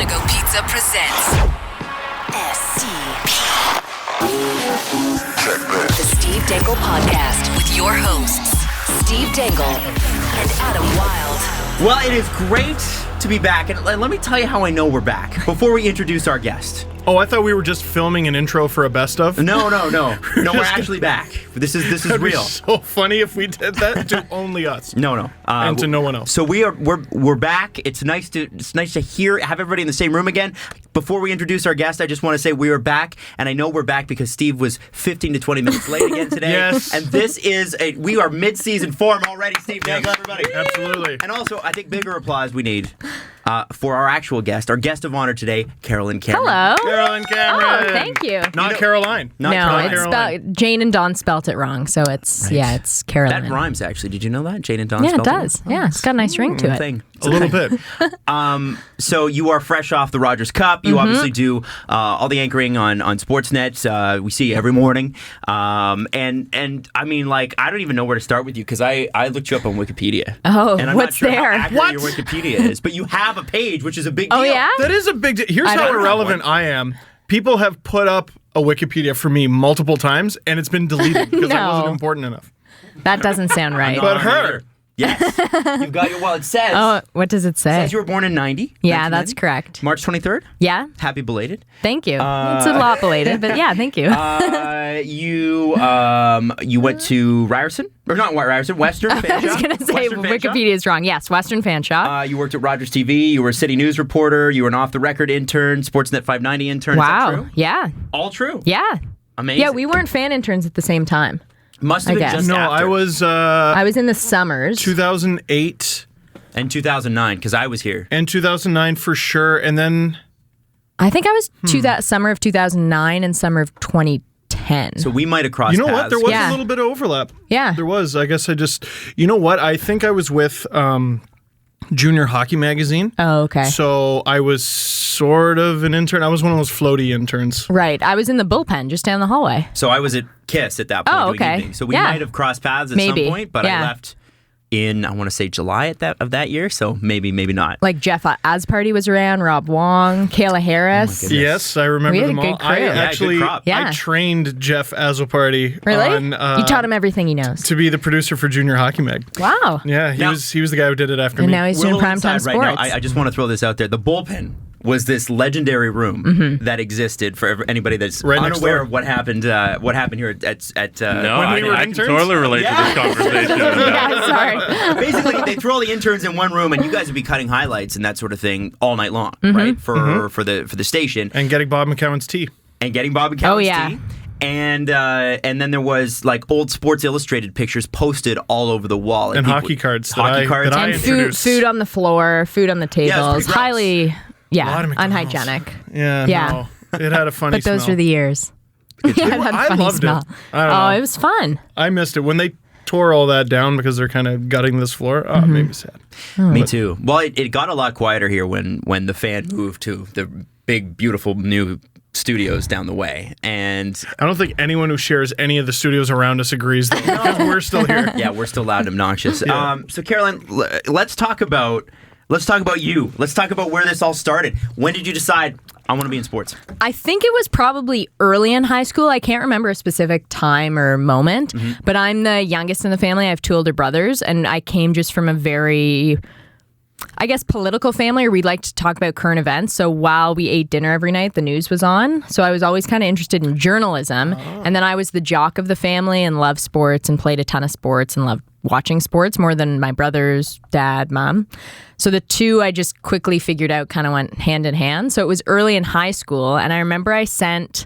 Go Pizza presents STP. The Steve Dangle Podcast with your hosts, Steve Dangle and Adam Wylde. Well, it is great to be back, and let me tell you how I know we're back before we introduce our guest. Oh, I thought we were just filming an intro for a best of. No, we're actually back. This is That'd real. Be so funny if we did that to only us. No, and to no one else. So we're back. It's nice to have everybody in the same room again. Before we introduce our guest, I just want to say we are back, and I know we're back because Steve was 15 to 20 minutes late again today. Yes. And we are mid-season form already, Steve. Thank you, everybody. Absolutely. And also, I think bigger applause we need for our actual guest, our guest of honor today, Carolyn Cameron. Hello. Carolyn Cameron. Oh, thank you. Not Caroline. It's spelled, Jane and Dawn spelt it wrong, so it's it's Caroline. That rhymes, actually. Did you know that? Jane and Dawn Yeah, it spelled does. wrong? Yeah, it's got a nice ring to it. Thing. A little bit. So you are fresh off the Rogers Cup. You obviously do all the anchoring on Sportsnet. We see you every morning. And I mean, like, I don't even know where to start with you because I looked you up on Wikipedia. Oh, and I'm what's not sure there? How accurate your Wikipedia is, but you have a page, which is a big deal. Oh, yeah? That is a big deal. Here's I how don't have irrelevant I am. People have put up a Wikipedia for me multiple times, and it's been deleted because I wasn't important enough. That doesn't sound right. But her. Yes. You've got your, well, it says. Oh, what does it It say? says you were born in 90. Yeah, 1990. that's correct. March 23rd. Yeah, Happy belated. thank you. It's a lot belated, but yeah, thank you. You went to Ryerson? Or not Ryerson, Western Fan I was Shop? going to say Western Fan Shop? Wikipedia is wrong. Yes, Western Fan Shop. You worked at Rogers TV. You were a city news reporter. You were an off-the-record intern, Sportsnet 590 intern. Wow. Is that true? Yeah. All true? Yeah. Amazing. Yeah, we weren't fan interns at the same time. Must have I been guess. just No, after. I was I was in the summers. 2008 And 2009, because I was here. and 2009 for sure. And then I think I was that summer of 2009 and summer of 2010. So we might have crossed you know paths. what? There was Yeah. a little bit of overlap. Yeah. There was. I guess I just, you know what? I think I was with Junior Hockey Magazine. Oh, okay. So I was sort of an intern. I was one of those floaty interns. Right. I was in the bullpen just down the hallway. So I was at KISS at that point Oh, doing okay. evening. So we Yeah. might have crossed paths at Maybe. some point, but I Yeah. left in, I want to say, July of that year. So maybe not. Like Jeff Asparty was around, Rob Wong, Kayla Harris. goodness. Yes, I remember We had a them all. good crew. I Yeah, good actually, crop. Yeah. I trained Jeff Azoparty Really? on, you taught him everything he knows. to be the producer for Junior Hockey Mag. Wow. Yeah, he Now- was the guy who did it after And me. now he's We're a doing little primetime inside sports. right now. I just want to throw this out there. The bullpen was this legendary room that existed for anybody that's Right next unaware door. of what happened here at No, When we were I can interns? totally relate to this conversation. Yeah, sorry. Basically, they throw all the interns in one room, and you guys would be cutting highlights and that sort of thing all night long, right? For the station and getting Bob McCowan's tea. and getting Bob and Kelly's yeah. tea. And then there was like old Sports Illustrated pictures posted all over the wall, And people- hockey cards that hockey I- cards, that I And introduced. food on the floor, food on the Yeah, it was tables. pretty gross. Highly, A lot of McDonald's. unhygienic. Yeah, Yeah. no. It had a funny But those smell. were the years. Yeah, it had a I funny loved smell. it. I don't know. It was fun. I missed it. When they tore all that down because they're kind of gutting this floor, it made me sad. Me too. Well, it got a lot quieter here when the fan moved to the big, beautiful new studios down the way, and I don't think anyone who shares any of the studios around us agrees, though, because we're still here. yeah, we're still loud and obnoxious. So, Caroline, let's talk about you. Let's talk about where this all started. When did you decide I want to be in sports? I think it was probably early in high school. I can't remember a specific time or moment, but I'm the youngest in the family. I have two older brothers, and I came just from a very, I guess, political family, or we liked to talk about current events. So while we ate dinner every night, the news was on. So I was always kind of interested in journalism. And then I was the jock of the family and loved sports and played a ton of sports and loved watching sports more than my brothers, dad, mom. So the two I just quickly figured out kind of went hand in hand. So it was early in high school. And I remember I sent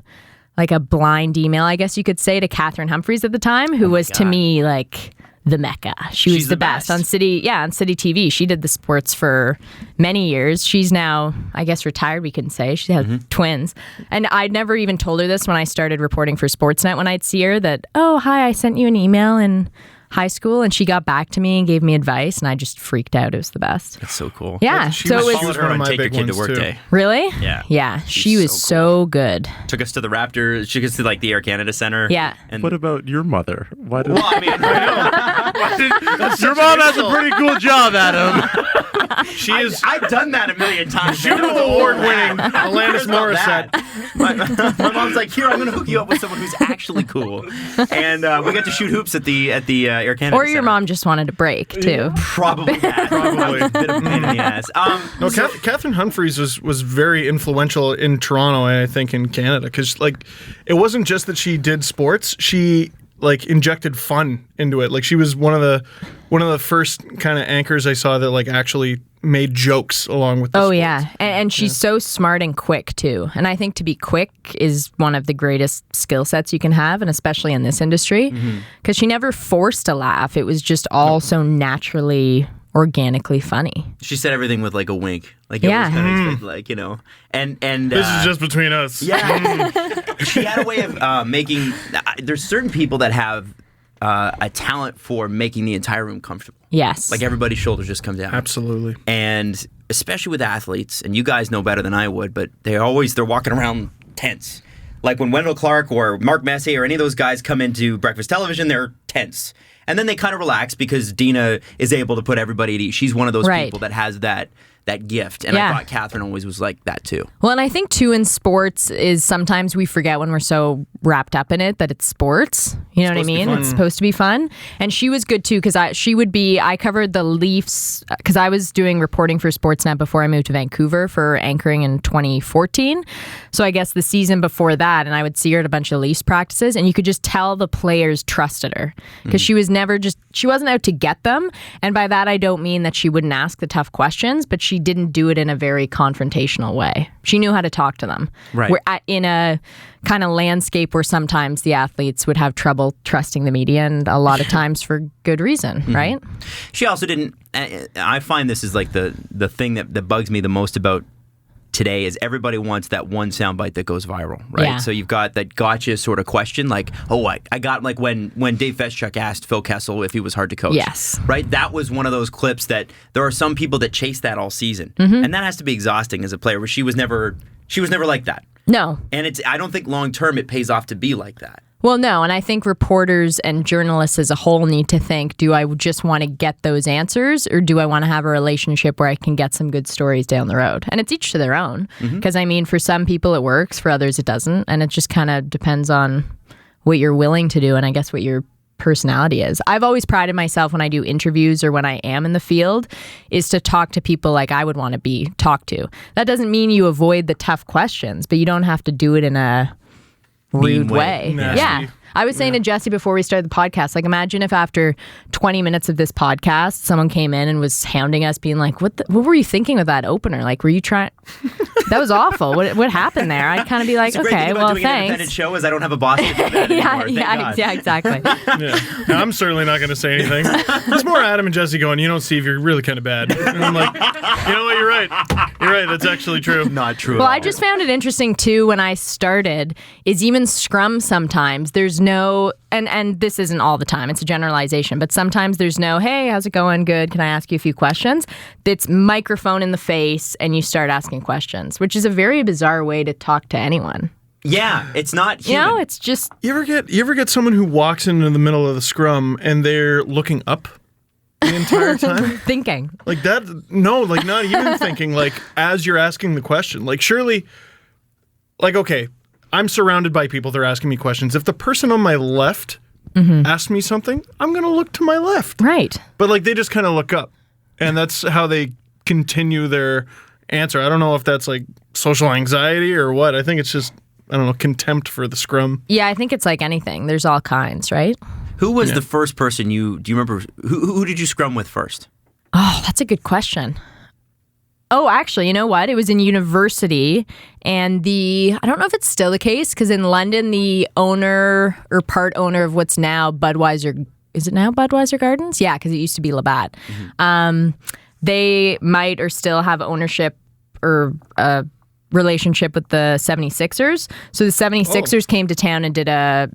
like a blind email, I guess you could say, to Catherine Humphreys at the time, who was to me like the Mecca. She was She's the the best best. on City TV. She did the sports for many years. She's now, I guess, retired, we can say. She has twins. And I'd never even told her this when I started reporting for Sportsnet when I'd see her that, oh, hi, I sent you an email in high school, and she got back to me and gave me advice, and I just freaked out. It was the best. That's so cool. Yeah. She So was it solid. was Followed her one of on my Take Your big Kid to ones, Work too. Day. really? Yeah. Yeah. She She's was so so good. Took us to the Raptors. Took us to like the Air Canada Center. Yeah. And What about your mother? Why did well, I mean, your mom has a pretty cool job, Adam? She is I've done that a million times. Juno Award-winning Alanis Morissette. My mom's like, here, I'm going to hook you up with someone who's actually cool. And we got to shoot hoops at the Air Canada Or your Center. mom just wanted a break, too. Probably that. Probably. A bit of a pain in the ass. No, Catherine Humphreys was very influential in Toronto and I think in Canada because like it wasn't just that she did sports, she like injected fun into it. Like she was one of the first kind of anchors I saw that like actually made jokes along with the sports. Yeah. And she's so smart and quick too. And I think to be quick is one of the greatest skill sets you can have, and especially in this industry, because she never forced a laugh. It was just all so naturally, organically funny. She said everything with like a wink. Like you always kind of expect, like, you know. And This is just between us. Yeah. She had a way of making there's certain people that have a talent for making the entire room comfortable. Yes. Like everybody's shoulders just come down. Absolutely. And especially with athletes, and you guys know better than I would, but they're walking around tense. Like when Wendell Clark or Mark Messier or any of those guys come into breakfast television, they're tense. And then they kind of relax because Dina is able to put everybody at ease. She's one of those people that has that gift. And I thought Catherine always was like that too. Well, and I think too in sports is sometimes we forget when we're so wrapped up in it that it's sports. You know what I mean? It's supposed to be fun. And she was good too because I covered the Leafs because I was doing reporting for Sportsnet before I moved to Vancouver for anchoring in 2014. So I guess the season before that, and I would see her at a bunch of Leafs practices and you could just tell the players trusted her because she wasn't out to get them. And by that, I don't mean that she wouldn't ask the tough questions, but she didn't do it in a very confrontational way. She knew how to talk to them. Right. We're in a kind of landscape where sometimes the athletes would have trouble trusting the media, and a lot of times for good reason, right? She also didn't. I find this is like the thing that bugs me the most about today is everybody wants that one soundbite that goes viral, right? Yeah. So you've got that gotcha sort of question, like, I got like when Dave Feschuk asked Phil Kessel if he was hard to coach. Yes. Right? That was one of those clips that there are some people that chase that all season. And that has to be exhausting as a player, where she was never like that. No. And I don't think long term it pays off to be like that. Well, no, and I think reporters and journalists as a whole need to think, do I just want to get those answers or do I want to have a relationship where I can get some good stories down the road? And it's each to their own. Because, I mean, for some people it works, for others it doesn't. And it just kind of depends on what you're willing to do and I guess what your personality is. I've always prided myself when I do interviews or when I am in the field is to talk to people like I would want to be talked to. That doesn't mean you avoid the tough questions, but you don't have to do it in a rude way. Yeah. I was saying to Jesse before we started the podcast, like imagine if after 20 minutes of this podcast, someone came in and was hounding us being like, what were you thinking with that opener? Like, were you trying? That was awful. What happened there? I'd kind of be like, It's a great thing okay, about well, doing an independent thanks. show is I don't have a boss to do that anymore. Thank God. Yeah, exactly. Now, I'm certainly not going to say anything. It's more Adam and Jesse going, you know, Steve, you're really kind of bad. And I'm like, you know what, you're right. You're right. That's actually true. Not true. Well, at all. I just found it interesting too when I started is even scrum sometimes there's no and this isn't all the time, it's a generalization, but sometimes there's no, hey, how's it going? Good. Can I ask you a few questions? It's microphone in the face and you start asking questions, which is a very bizarre way to talk to anyone. Yeah, it's not human. You know, it's just You ever get someone who walks into the middle of the scrum and they're looking up the entire time? thinking. Like that? No, like not even thinking. Like as you're asking the question, like surely, like okay, I'm surrounded by people that are asking me questions. If the person on my left asks me something, I'm gonna look to my left. Right. But like they just kind of look up, and that's how they continue their answer. I don't know if that's like social anxiety or what. I think it's just I don't know, contempt for the scrum. Yeah, I think it's like anything. There's all kinds, right? Who was the first person do you remember, who did you scrum with first? Oh, that's a good question. Oh, actually, you know what? It was in university, and I don't know if it's still the case, because in London, the owner or part owner of what's now Budweiser, is it now Budweiser Gardens? Yeah, because it used to be Labatt. They might or still have ownership or relationship with the 76ers. So the 76ers came to town and did a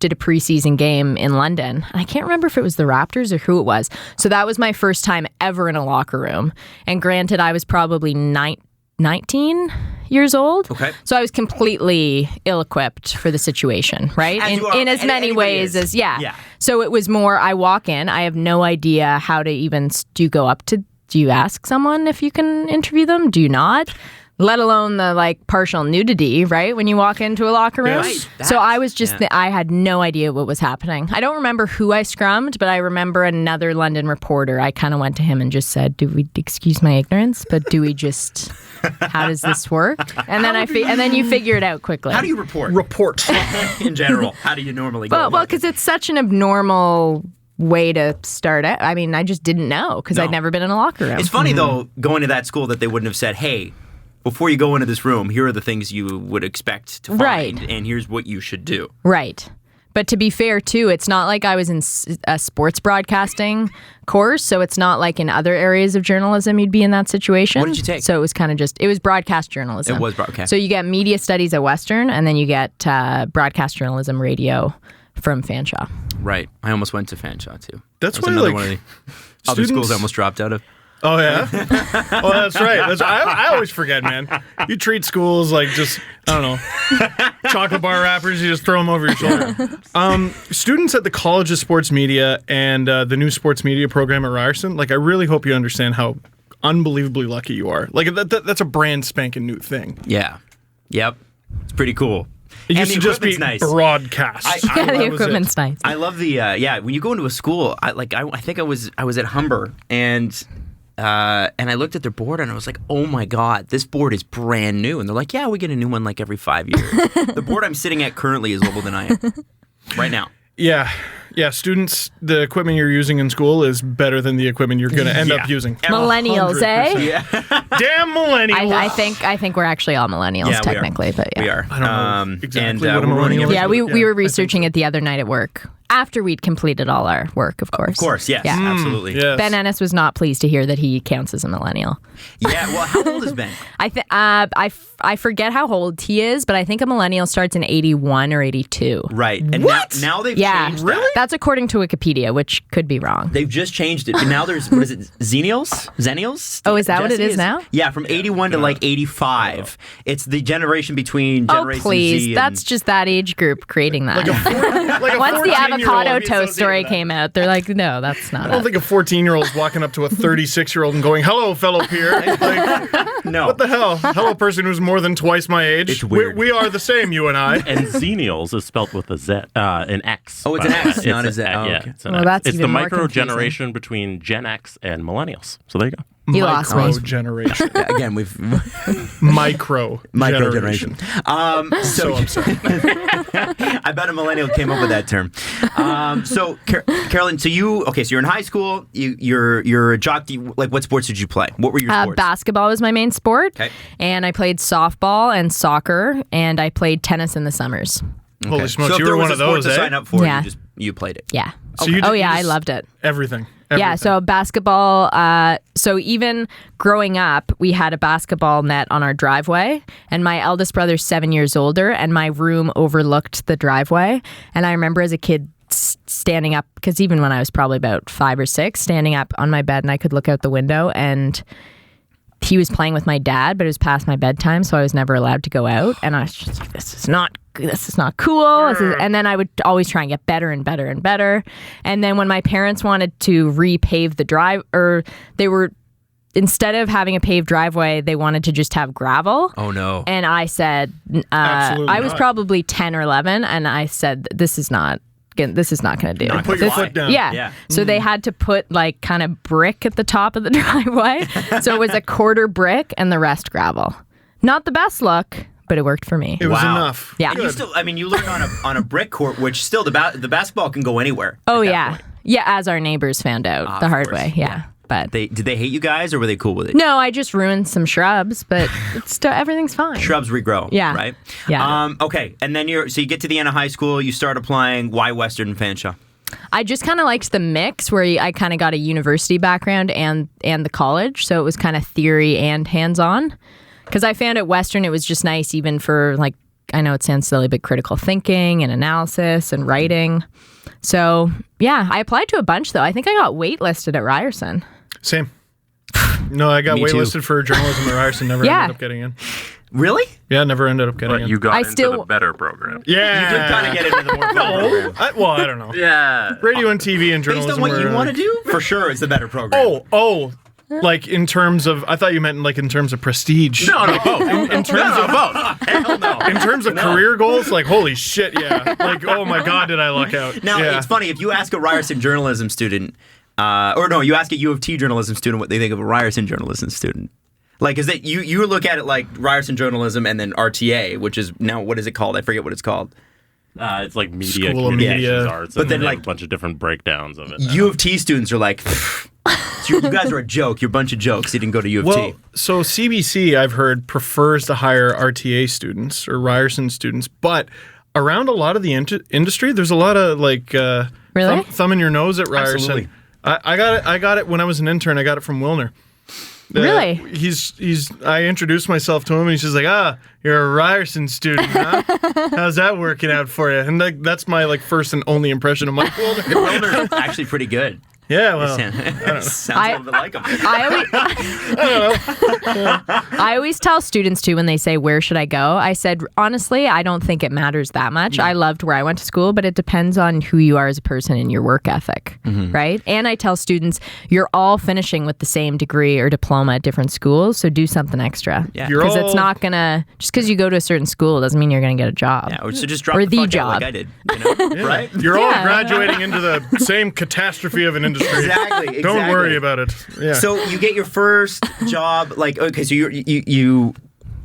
preseason game in London. I can't remember if it was the Raptors or who it was. So that was my first time ever in a locker room. And granted, I was probably 19 years old. Okay. So I was completely ill-equipped for the situation, right? As you are. In as many Anybody ways is. as, yeah. Yeah. So it was more, I walk in, I have no idea how to even, do you go up to do you ask someone if you can interview them? Do you not? Let alone the like partial nudity, right? When you walk into a locker room. Yes. Right, So I was just, yeah. I had no idea what was happening. I don't remember who I scrummed, but I remember another London reporter. I kind of went to him and just said, excuse my ignorance, but do we just, how does this work? And then and then you figure it out quickly. How do you report? Report. In general, how do you normally go? Well, about because it's such an abnormal way to start it. I mean, I just didn't know because I'd never been in a locker room. It's funny though, going to that school that they wouldn't have said, "Hey, before you go into this room, here are the things you would expect to find, Right. and here's what you should do." Right. But to be fair, too, it's not like I was in a sports broadcasting course, so it's not like in other areas of journalism you'd be in that situation. What did you take? So it was kind of it was broadcast journalism. It was broadcast. So you get media studies at Western, and then you get broadcast journalism radio from Fanshawe. Right. I almost went to Fanshawe too. That's That was why, another like, one of the other schools students- I almost dropped out of. Oh, yeah? Well, that's right. I always forget, man. You treat schools like just, I don't know, chocolate bar wrappers. You just throw them over your shoulder. Students at the College of Sports Media and the new sports media program at Ryerson, like, I really hope you understand how unbelievably lucky you are. Like, that's a brand spanking new thing. Yeah. Yep. It's pretty cool. It And used the to just be equipment's nice. broadcast. Yeah, That the was equipment's it. nice. I love the when you go into a school. I think I was at Humber and I looked at their board and I was like, oh my god, this board is brand new. And they're like, yeah, we get a new one like every 5 years. The board I'm sitting at currently is older than I am right now. Yeah. Yeah, students, the equipment you're using in school is better than the equipment you're going to end up using. Millennials, eh? 100%. Yeah, Damn millennials. I think we're actually all millennials Yeah, we are. technically, but yeah. we are. I don't know exactly what a we're running millennial every- Yeah, Yeah, we I were think researching it the other night at work after we'd completed all our work, of course. Of course, yes, Yeah. absolutely. Yes. Ben Ennis was not pleased to hear that he counts as a millennial. Yeah, well, how old is Ben? I forget how old he is, but I think a millennial starts in 81 or 82. Right. And What? now they've Yeah, changed that. That's according to Wikipedia, which could be wrong. They've just changed it. And now there's, what is it, Zennials? Oh, is that what it is now? Yeah, from 81 to like 85. It's the generation between Oh, Generation please. Z. That's just that age group creating that. Like a Once the 14-year-old avocado be toast story associated with that. came out, they're like, no, that's not I don't it. think a 14-year-old's walking up to a 36-year-old and going, "Hello, fellow peer." Like, no. what the hell? Hello, person who's more than twice my age. It's weird. We are the same, you and I. And Xenials is spelt with a Z, an X. Oh, it's an X, It's not a Z. Oh, yeah, okay. it's an Well, X. that's It's the even more micro confusing. generation between Gen X and millennials. So there you go. He lost me. Micro generation. Again, we've Micro generation. So upset. I bet a millennial came up with that term. So, Carolyn, so you're in high school. You're a jockey. Like, what sports did you play? What were your sports? Basketball was my main sport, Okay. and I played softball and soccer, and I played tennis in the summers. Holy smokes, so if you there were was one a of sport those, to eh? sign up for, Yeah. you played it. Yeah. So you oh did- yeah, you I just- loved it. Everything. Yeah, so basketball, so even growing up, we had a basketball net on our driveway, and my eldest brother's 7 years older, and my room overlooked the driveway. And I remember as a kid standing up, because even when I was probably about 5 or 6, standing up on my bed and I could look out the window, and he was playing with my dad, but it was past my bedtime, so I was never allowed to go out. And I was just like, this is not cool. And then I would always try and get better and better and better. And then when my parents wanted to repave the drive, or they were, instead of having a paved driveway, they wanted to just have gravel. Oh no. And I said, Absolutely I was not. probably 10 or 11, and I said, this is not going to do. Not Put your This- foot down. Yeah. Yeah. So they had to put like kind of brick at the top of the driveway. So it was a quarter brick and the rest gravel. Not the best look, but it worked for me. It was Wow. enough. Yeah. And you still, I mean, you learned on a brick court, which still the basketball can go anywhere. Oh at that yeah. point. Yeah, as our neighbors found out the of hard course. way. Yeah. But Did they hate you guys, or were they cool with it? no, I just ruined some shrubs, but it's still, everything's fine. Shrubs regrow. Yeah. Right. Yeah. Okay, and then you get to the end of high school, you start applying. Why Western and Fanshawe? I just kind of liked the mix where I kind of got a university background and the college, so it was kind of theory and hands-on. Because I found at Western it was just nice even for, like, I know it sounds silly, but critical thinking and analysis and writing. So, yeah, I applied to a bunch, though. I think I got waitlisted at Ryerson. Same. No, I got Me too. waitlisted for journalism at Ryerson. Never Yeah. ended up getting in. Really? Yeah, never ended up getting But in. you got I into still- the better program. Yeah. You did kind of get into the more fun program. Well, I don't know. Yeah. Radio and TV and Based journalism on what were, you want to do, for sure, it's the better program. Oh, Like in terms of, I thought you meant like in terms of prestige. No, both. In terms of both. Hell no. In terms of career goals, like holy shit, yeah. Like oh my god, did I luck out? Now, yeah. it's funny, if you ask a Ryerson journalism student, you ask a U of T journalism student what they think of a Ryerson journalism student. Like, is that you look at it like Ryerson journalism and then RTA, which is now, what is it called? I forget what it's called. It's like media School of communications Media. arts, But and then, they have like, a bunch of different breakdowns of it. U of T students are like, you guys are a joke. You're a bunch of jokes. You didn't go to U of Well, T. so CBC, I've heard, prefers to hire RTA students or Ryerson students, but around a lot of the industry, there's a lot of like Really? thumb in your nose at Ryerson. Absolutely. I got it when I was an intern. I got it from Wilner. Really? I introduced myself to him, and he's just like, you're a Ryerson student, huh? How's that working out for you? And that's my like first and only impression of Mike Wilner. Wilner's actually pretty good. Yeah, well, Sounds a little bit like him. I always tell students too when they say, where should I go? I said, honestly, I don't think it matters that much. I loved where I went to school, but it depends on who you are as a person and your work ethic, right? And I tell students, you're all finishing with the same degree or diploma at different schools, so do something extra. Yeah. Because it's not going to, just because you go to a certain school doesn't mean you're going to get a job. Yeah, so just drop Or the the fuck job. out like I did. You know? Right? You're all graduating into the same catastrophe of an industry. Exactly. Don't worry about it. Yeah. So you get your first job, like, okay, so you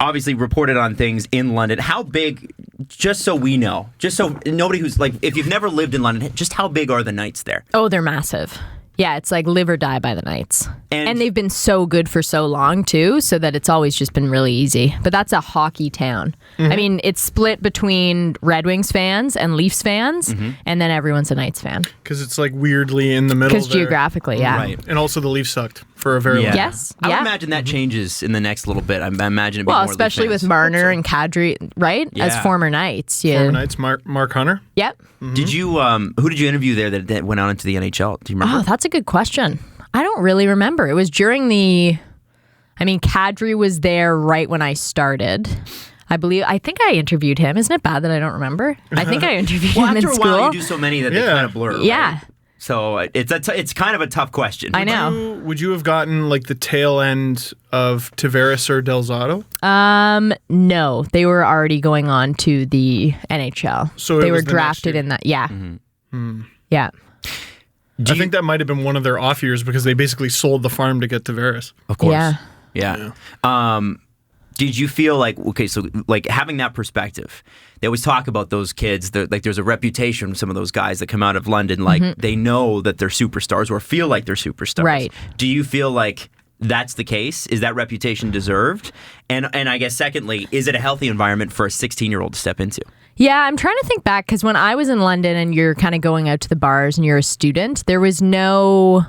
obviously reported on things in London. How big, just so we know, just so nobody who's like, if you've never lived in London, just how big are the nights there? Oh, they're massive. Yeah, it's like live or die by the nights. And they've been so good for so long, too, so that it's always just been really easy. But that's a hockey town. I mean, it's split between Red Wings fans and Leafs fans, and then everyone's a Knights fan. Because it's like weirdly in the middle Because there. geographically, yeah. Right. And also the Leafs sucked for a very long time. Yes, I would yeah. imagine that changes in the next little bit. I imagine it'd be Well, more Leaf especially with fans. Marner and Kadri, right? As Yeah. former Knights. Yeah. Former Knights, Mark Hunter. Yep. Did you, who did you interview there that went on into the NHL? Do you remember? Oh, that's a good question. I don't really remember. It was during Kadri was there right when I started. I think I interviewed him. Isn't it bad that I don't remember? I think I interviewed him in After a school. while, you do so many that they Yeah. kind of blur. Yeah. Right? So it's kind of a tough question. I know. Would you have gotten like the tail end of Tavares or Del Zotto? No, they were already going on to the NHL. So it they were was the next drafted year. in that. Yeah. Yeah. I think that might have been one of their off years because they basically sold the farm to get Tavares. Of course. Yeah. Yeah. Did you feel like, okay, so like having that perspective, they always talk about those kids, like there's a reputation from some of those guys that come out of London, like they know that they're superstars or feel like they're superstars. Right. Do you feel like that's the case? Is that reputation deserved? And I guess secondly, is it a healthy environment for a 16-year-old to step into? Yeah, I'm trying to think back because when I was in London and you're kind of going out to the bars and you're a student, there was no...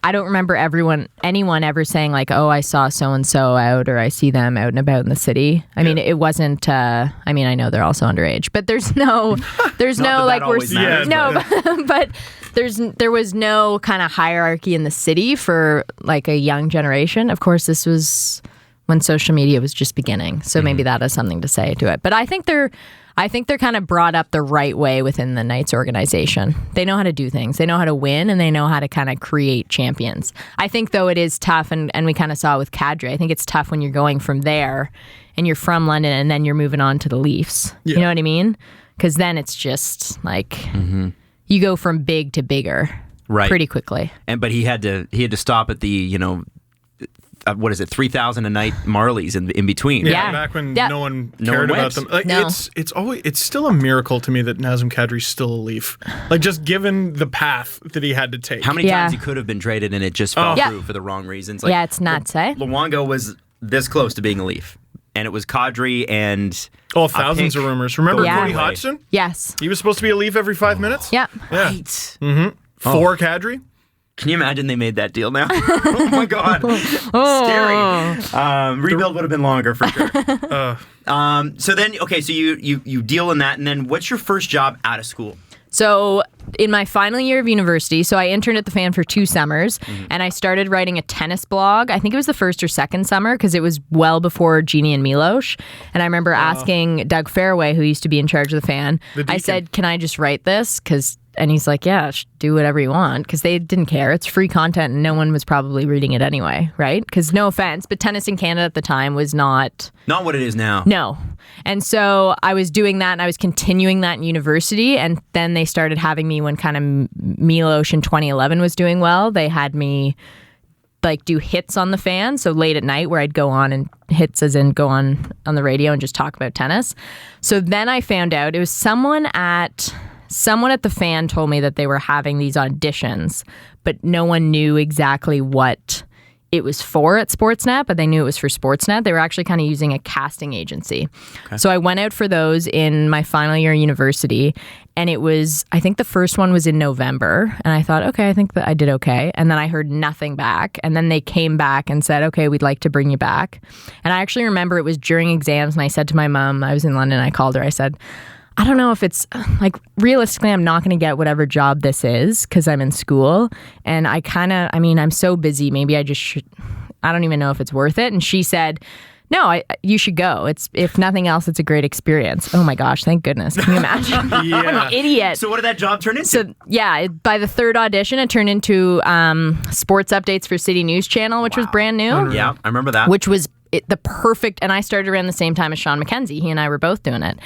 I don't remember anyone ever saying like, oh, I saw so-and-so out or I see them out and about in the city. I mean, it wasn't, I know they're also underage, but there's no like, we're, always matters, no, but there was no kind of hierarchy in the city for like a young generation. Of course, this was when social media was just beginning. So maybe that has something to say to it. But I think they're kind of brought up the right way within the Knights organization. They know how to do things. They know how to win, and they know how to kind of create champions. I think, though, it is tough, and we kind of saw it with Kadri. I think it's tough when you're going from there, and you're from London, and then you're moving on to the Leafs. Yeah. You know what I mean? Because then it's just like you go from big to bigger pretty quickly. But he had to stop at the, what is it, 3,000 a night Marlies in between. Yeah. Back when Yep. no one No cared one about went. them. Like, No. it's still a miracle to me that Nazem Kadri's still a Leaf. Like just given the path that he had to take. How many Yeah. times he could have been traded and it just fell Yeah. through for the wrong reasons? Yeah, it's nuts, eh? Luongo was this close to being a Leaf. And it was Kadri and... thousands pick of rumors. Remember Yeah. Cody away. Hodgson? Yes. He was supposed to be a Leaf every 5 minutes. Yeah. Yeah. Right. For Kadri. Can you imagine they made that deal now? Oh my God. Scary. Rebuild would have been longer for sure. So then, okay, so you deal in that, and then what's your first job out of school? So in my final year of university, so I interned at the Fan for 2 summers, and I started writing a tennis blog. I think it was the first or second summer because it was well before Jeannie and Milos. And I remember asking Doug Fairway, who used to be in charge of the Fan, I said, can I just write this? Because And he's like, yeah, do whatever you want, because they didn't care. It's free content and no one was probably reading it anyway, right? Because no offense, but tennis in Canada at the time was not what it is now. No. And so I was doing that and I was continuing that in university. And then they started having me when kind of Milos in 2011 was doing well. They had me like do hits on the fan. So late at night where I'd go on and hits as in go on the radio and just talk about tennis. So then I found out it was someone at the fan told me that they were having these auditions, but no one knew exactly what it was for at Sportsnet, but they knew it was for Sportsnet. They were actually kind of using a casting agency. Okay. So I went out for those in my final year of university, and it was, I think the first one was in November, and I thought, okay, I think that I did okay. And then I heard nothing back, and then they came back and said, okay, we'd like to bring you back. And I actually remember it was during exams, and I said to my mom, I was in London, I called her, I said, I don't know if it's like realistically, I'm not going to get whatever job this is because I'm in school. And I'm so busy. Maybe I just should. I don't even know if it's worth it. And she said, no, you should go. It's, if nothing else, it's a great experience. Oh my gosh, thank goodness. Can you imagine? Yeah. What an idiot. So what did that job turn into? So yeah, by the third audition, it turned into sports updates for City News Channel, which was brand new. Yeah, I remember that. Which was the perfect, and I started around the same time as Sean McKenzie. He and I were both doing it.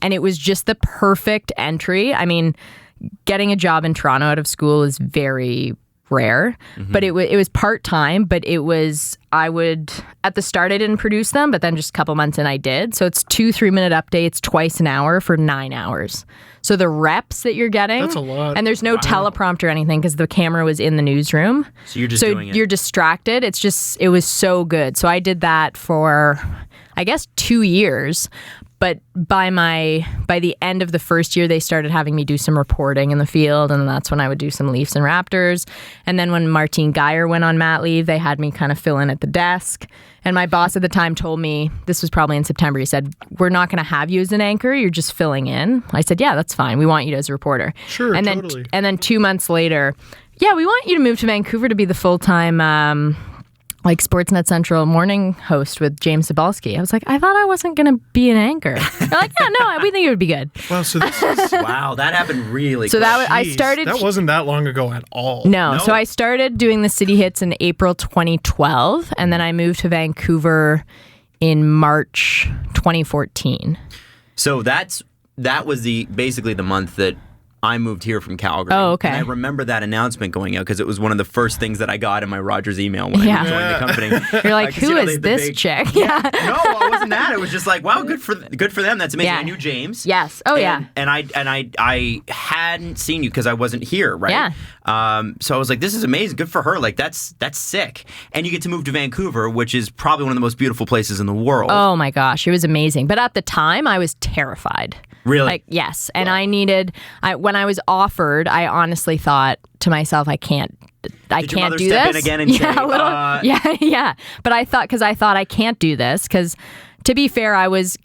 And it was just the perfect entry. I mean, getting a job in Toronto out of school is very rare, but it was part-time, but it was, at the start I didn't produce them, but then just a couple months in I did. So it's 2 3-minute updates twice an hour for 9 hours. So the reps that you're getting, that's a lot. And there's no teleprompter or anything because the camera was in the newsroom. So you're just doing it. You're distracted. It was so good. So I did that for, I guess, 2 years. But by the end of the first year, they started having me do some reporting in the field, and that's when I would do some Leafs and Raptors. And then when Martine Geyer went on mat leave, they had me kind of fill in at the desk. And my boss at the time told me, this was probably in September, he said, we're not going to have you as an anchor, you're just filling in. I said, yeah, that's fine. We want you as a reporter. Sure, and totally. And then 2 months later, yeah, we want you to move to Vancouver to be the full-time Sportsnet Central morning host with James Zabalski. I was like, I thought I wasn't going to be an anchor. They're like, yeah, no, we think it would be good. Wow, so this is... Wow, that happened really So quick. I started... That wasn't that long ago at all. No, so I started doing the City Hits in April 2012, and then I moved to Vancouver in March 2014. So that was basically the month that I moved here from Calgary. Oh, okay. And I remember that announcement going out because it was one of the first things that I got in my Rogers email when I joined the company. You're like, who is this chick? Yeah. No, it wasn't that. It was just like, wow, good for them. That's amazing. Yeah. I knew James. Yes. Oh, yeah. And I hadn't seen you because I wasn't here, right? Yeah. So I was like, this is amazing. Good for her. Like that's sick. And you get to move to Vancouver, which is probably one of the most beautiful places in the world. Oh my gosh, it was amazing. But at the time, I was terrified. Really? Like, yes. And when I was offered, I honestly thought to myself, I can't do Did your mother this. step in again and say, yeah. But I thought I can't do this because, to be fair, I was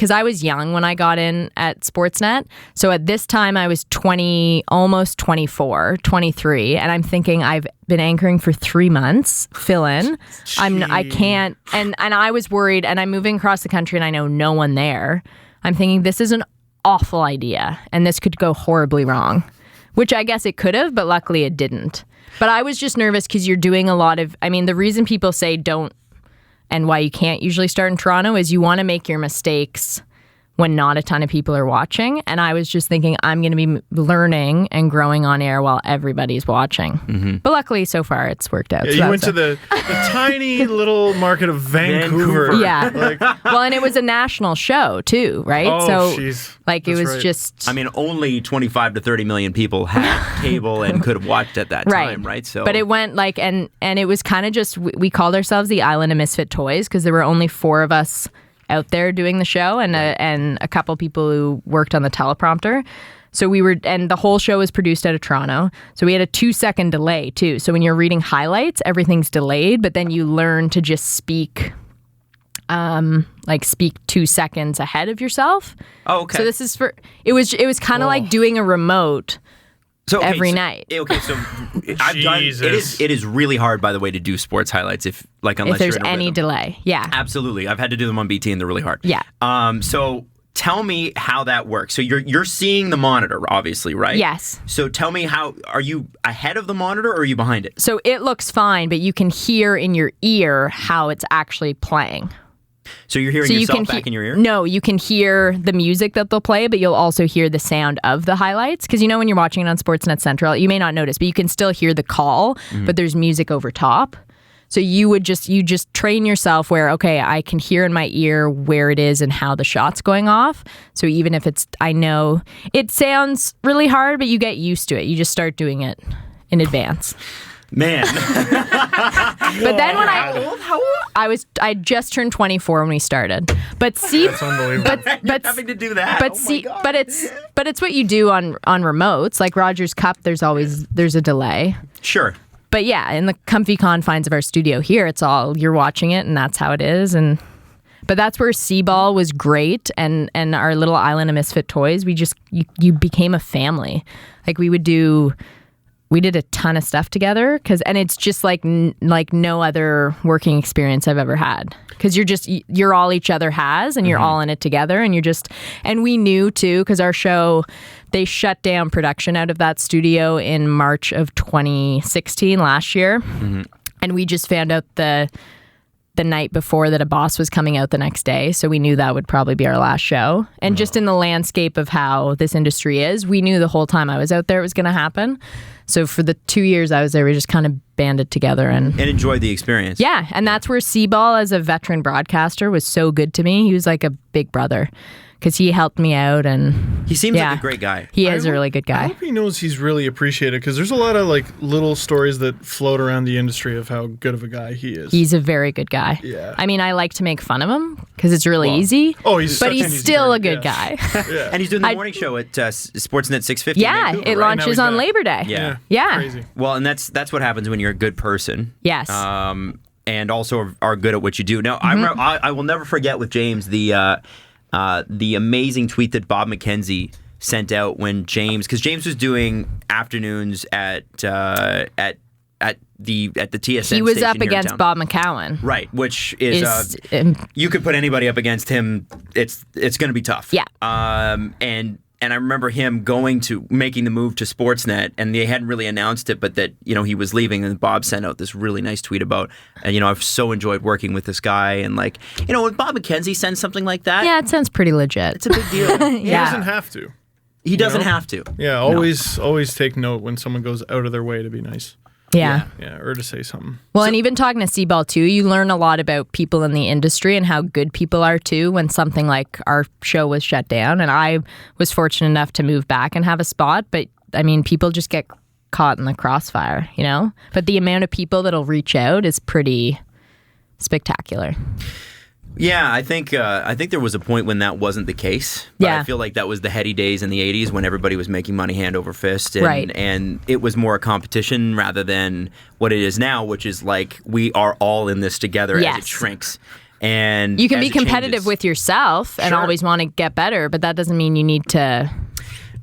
young when I got in at Sportsnet. So at this time I was 20, almost 24, 23. And I'm thinking I've been anchoring for 3 months, fill in. I can't. And I was worried, and I'm moving across the country and I know no one there. I'm thinking this is an awful idea and this could go horribly wrong, which I guess it could have, but luckily it didn't. But I was just nervous because you're doing a lot of, the reason people say don't and why you can't usually start in Toronto is you want to make your mistakes when not a ton of people are watching. And I was just thinking I'm going to be learning and growing on air while everybody's watching. Mm-hmm. But luckily, so far, it's worked out. Yeah, so you went to the tiny little market of Vancouver. Yeah. Well, and it was a national show, too, right? Oh, so, jeez. it was right. just... only 25 to 30 million people had cable and could have watched at that time, right? So, but it went and it was kind of just... We called ourselves the Island of Misfit Toys because there were only 4 of us out there doing the show and a couple people who worked on the teleprompter. So and the whole show was produced out of Toronto. So we had a 2-second delay too. So when you're reading highlights, everything's delayed, but then you learn to just speak 2 seconds ahead of yourself. Oh, okay. So this is it was kind of like doing a remote every night. Okay, so I've done it is really hard, by the way, to do sports highlights unless if there's you're in a any rhythm. delay. Yeah. Absolutely. I've had to do them on BT and they're really hard. Yeah. So tell me how that works. So you're seeing the monitor, obviously, right? Yes. So tell me, how are you ahead of the monitor or are you behind it? So it looks fine, but you can hear in your ear how it's actually playing. So you're hearing yourself back in your ear? No, you can hear the music that they'll play, but you'll also hear the sound of the highlights. Because when you're watching it on Sportsnet Central, you may not notice, but you can still hear the call, but there's music over top. So you just train yourself where, okay, I can hear in my ear where it is and how the shot's going off. So even if I know it sounds really hard, but you get used to it. You just start doing it in advance. Man. But then when I just turned 24 when we started. But see, That's unbelievable. but having to do that. But Oh my see, God. but it's what you do on remotes. Like Rogers Cup, there's a delay. Sure. But yeah, in the comfy confines of our studio here, it's all you're watching it, and that's how it is. But that's where C-Ball was great, and our little island of misfit toys. We just you became a family. Like we did a ton of stuff together and it's just like no other working experience I've ever had. Because you're all each other has, and you're all in it together, and we knew too, because our show, they shut down production out of that studio in March of 2016 last year, and we just found out the night before that a boss was coming out the next day, so we knew that would probably be our last show. And just in the landscape of how this industry is, we knew the whole time I was out there it was going to happen. So for the 2 years I was there, we just kind of banded together and enjoyed the experience. Yeah, and that's where C-Ball as a veteran broadcaster was so good to me. He was like a big brother because he helped me out, and He seems like a great guy. He is a really good I guy. hope he knows he's really appreciated, because there's a lot of like little stories that float around the industry of how good of a guy he is. He's a very good guy. Yeah. I mean, I like to make fun of him because it's really easy. Oh, he's but such an he's easy still a target, good yeah. guy. And he's doing the morning show at Sportsnet 650. Yeah, in Vancouver, it right? launches he's on back. Labor Day. Yeah. Yeah. Crazy. Well, and that's what happens when you're a good person. Yes. And also are good at what you do. Now, I will never forget with James the amazing tweet that Bob McKenzie sent out when because James was doing afternoons at the TSN. He was station up here in against town. Bob McCowan. Right, which is you could put anybody up against him. It's going to be tough. Yeah. And I remember him making the move to Sportsnet, and they hadn't really announced it, but that he was leaving, and Bob sent out this really nice tweet about, and I've so enjoyed working with this guy, and when Bob McKenzie sends something like that, Yeah, it sounds pretty legit. it's a big deal. He doesn't have to. He doesn't have to. Yeah, always take note when someone goes out of their way to be nice. Yeah. Yeah, or to say something. Well, and even talking to C-Ball too, you learn a lot about people in the industry and how good people are too when something like our show was shut down. And I was fortunate enough to move back and have a spot. But I mean, people just get caught in the crossfire, But the amount of people that'll reach out is pretty spectacular. Yeah, I think there was a point when that wasn't the case. But Yeah. I feel like that was the heady days in the 80s when everybody was making money hand over fist. And, Right. and it was more a competition rather than what it is now, which is like we are all in this together as it Yes. shrinks. And You can as be it competitive changes- with yourself and Sure. always want to get better, but that doesn't mean you need to.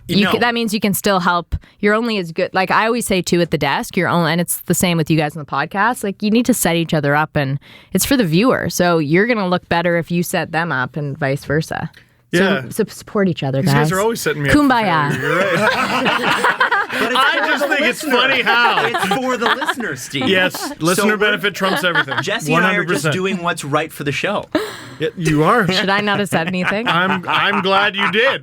No. That means you can still help. You're only as good. Like I always say too at the desk, and it's the same with you guys on the podcast. Like you need to set each other up, and it's for the viewer. So you're gonna look better if you set them up, and vice versa. Yeah. So support each other, These guys. guys are always setting me up. for Kumbaya. failure. You're right. I just think it's funny how. It's for the listener, Steve. Yes, listener So we're- benefit trumps everything. Jesse and I are just doing what's right for the show. Yeah, you are. Should I not have said anything? I'm glad you did.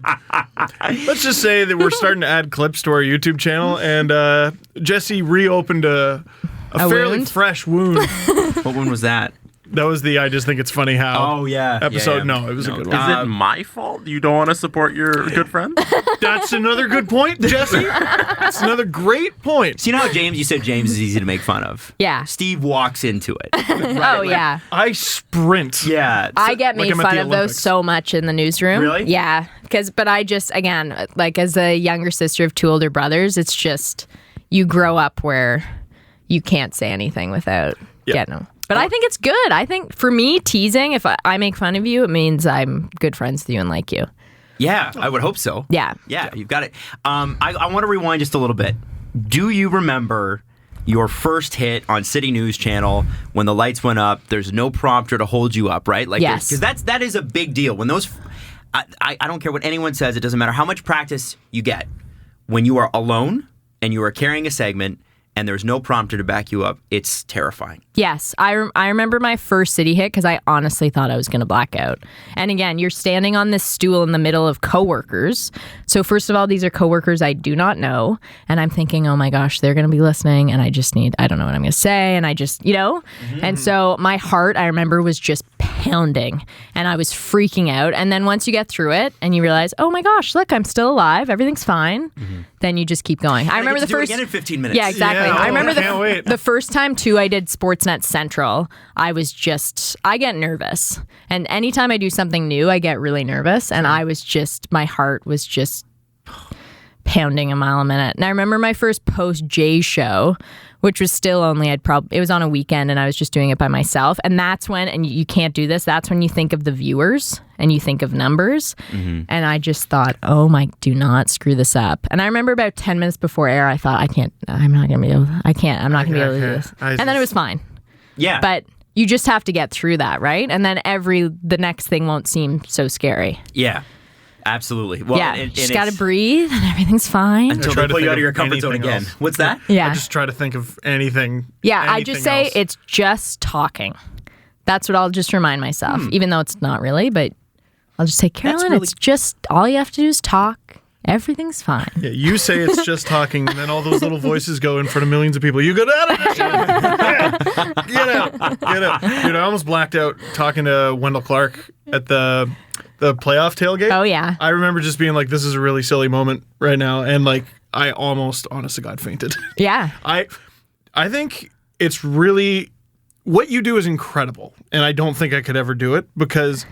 Let's just say that we're starting to add clips to our YouTube channel, and Jesse reopened a fairly wound? fresh wound. What one was that? That was the I just think it's funny how. Oh, yeah. Episode. Yeah, yeah. No, it was a good Is one. it my fault you don't want to support your good friend? That's another good point, Jesse. That's another great point. So you know how you said James is easy to make fun of? Yeah. Steve walks into it. Oh yeah. I sprint. Yeah. I get like made I'm at fun the of those Olympics. so much in the newsroom. Really? Yeah. But I just, again, like as a younger sister of two older brothers, it's just you grow up where you can't say anything without getting them. But I think it's good. I think for me, teasing, if I make fun of you, it means I'm good friends with you and like you. Yeah, I would hope so. Yeah. Yeah, you've got it. I want to rewind just a little bit. Do you remember your first hit on City News Channel when the lights went up? There's no prompter to hold you up, right? Like, Yes. Because that is a big deal. When those... I don't care what anyone says. It doesn't matter how much practice you get. When you are alone and you are carrying a segment and there's no prompter to back you up, it's terrifying. Yes, I remember my first city hit because I honestly thought I was going to black out. And again, you're standing on this stool in the middle of coworkers. So first of all, these are coworkers I do not know. And I'm thinking, oh my gosh, they're going to be listening. And I don't know what I'm going to say. And I just, And so my heart, I remember, was just pounding. And I was freaking out. And then once you get through it and you realize, oh my gosh, look, I'm still alive. Everything's fine. Then you just keep going. I remember the first... do it again in 15 minutes. Yeah, exactly. Yeah, I remember wait. the first time, too, I did Sportsnet Central. I get nervous. And anytime I do something new, I get really nervous. And my heart was just pounding a mile a minute. And I remember my first post-J show, which was still only, it was on a weekend and I was just doing it by myself. And that's when, and you can't do this, that's when you think of the viewers and you think of numbers. And I just thought, do not screw this up. And I remember about 10 minutes before air, I thought, I'm not going to be able to do this. And then it was fine. Yeah. But you just have to get through that, right? And then the next thing won't seem so scary. Yeah. Absolutely. Well, you just got to breathe and everything's fine. Until they pull you out of your comfort zone again. Else. What's that? Yeah. I just try to think of anything. I just say it's just talking. That's what I'll just remind myself, even though it's not really, but I'll just say, Carolyn, it's just, all you have to do is talk. Everything's fine. Yeah, you say it's just talking, and then all those little voices go in front of millions of people. You go, get out. Dude, I almost blacked out talking to Wendell Clark at the playoff tailgate. Oh, yeah. I remember just being like, this is a really silly moment right now. And like, I almost, honest to God, fainted. Yeah. I think it's really, what you do is incredible. And I don't think I could ever do it because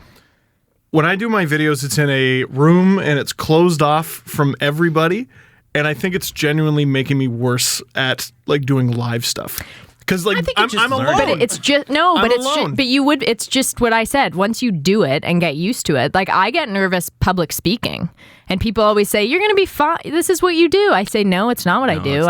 when I do my videos, it's in a room and it's closed off from everybody. And I think it's genuinely making me worse at like doing live stuff. Because like I'm alone. But it's just it's just what I said. Once you do it and get used to it, like I get nervous public speaking, and people always say you're going to be fine. This is what you do. I say no, it's not what I do.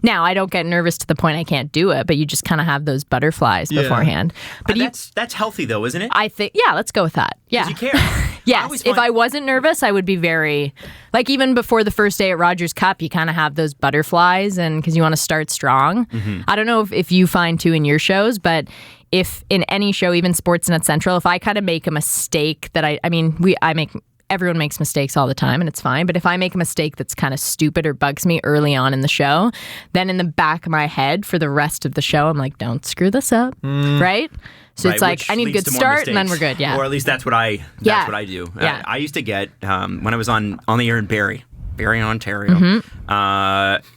Now I don't get nervous to the point I can't do it, but you just kind of have those butterflies beforehand. But that's healthy though, isn't it? I think let's go with that. Yeah, 'Cause you care. Yes, if I wasn't nervous, I would be very, like even before the first day at Rogers Cup, you kind of have those butterflies and because you want to start strong. I don't know if you find too in your shows, but if in any show, even Sportsnet Central, if I kind of make a mistake that everyone makes mistakes all the time and it's fine. But if I make a mistake that's kind of stupid or bugs me early on in the show, then in the back of my head for the rest of the show, I'm like, don't screw this up. Right? So it's like, I need a good start and then we're good. Yeah. Or at least that's what I do. Yeah. I used to get, when I was on the air in Barrie, Ontario,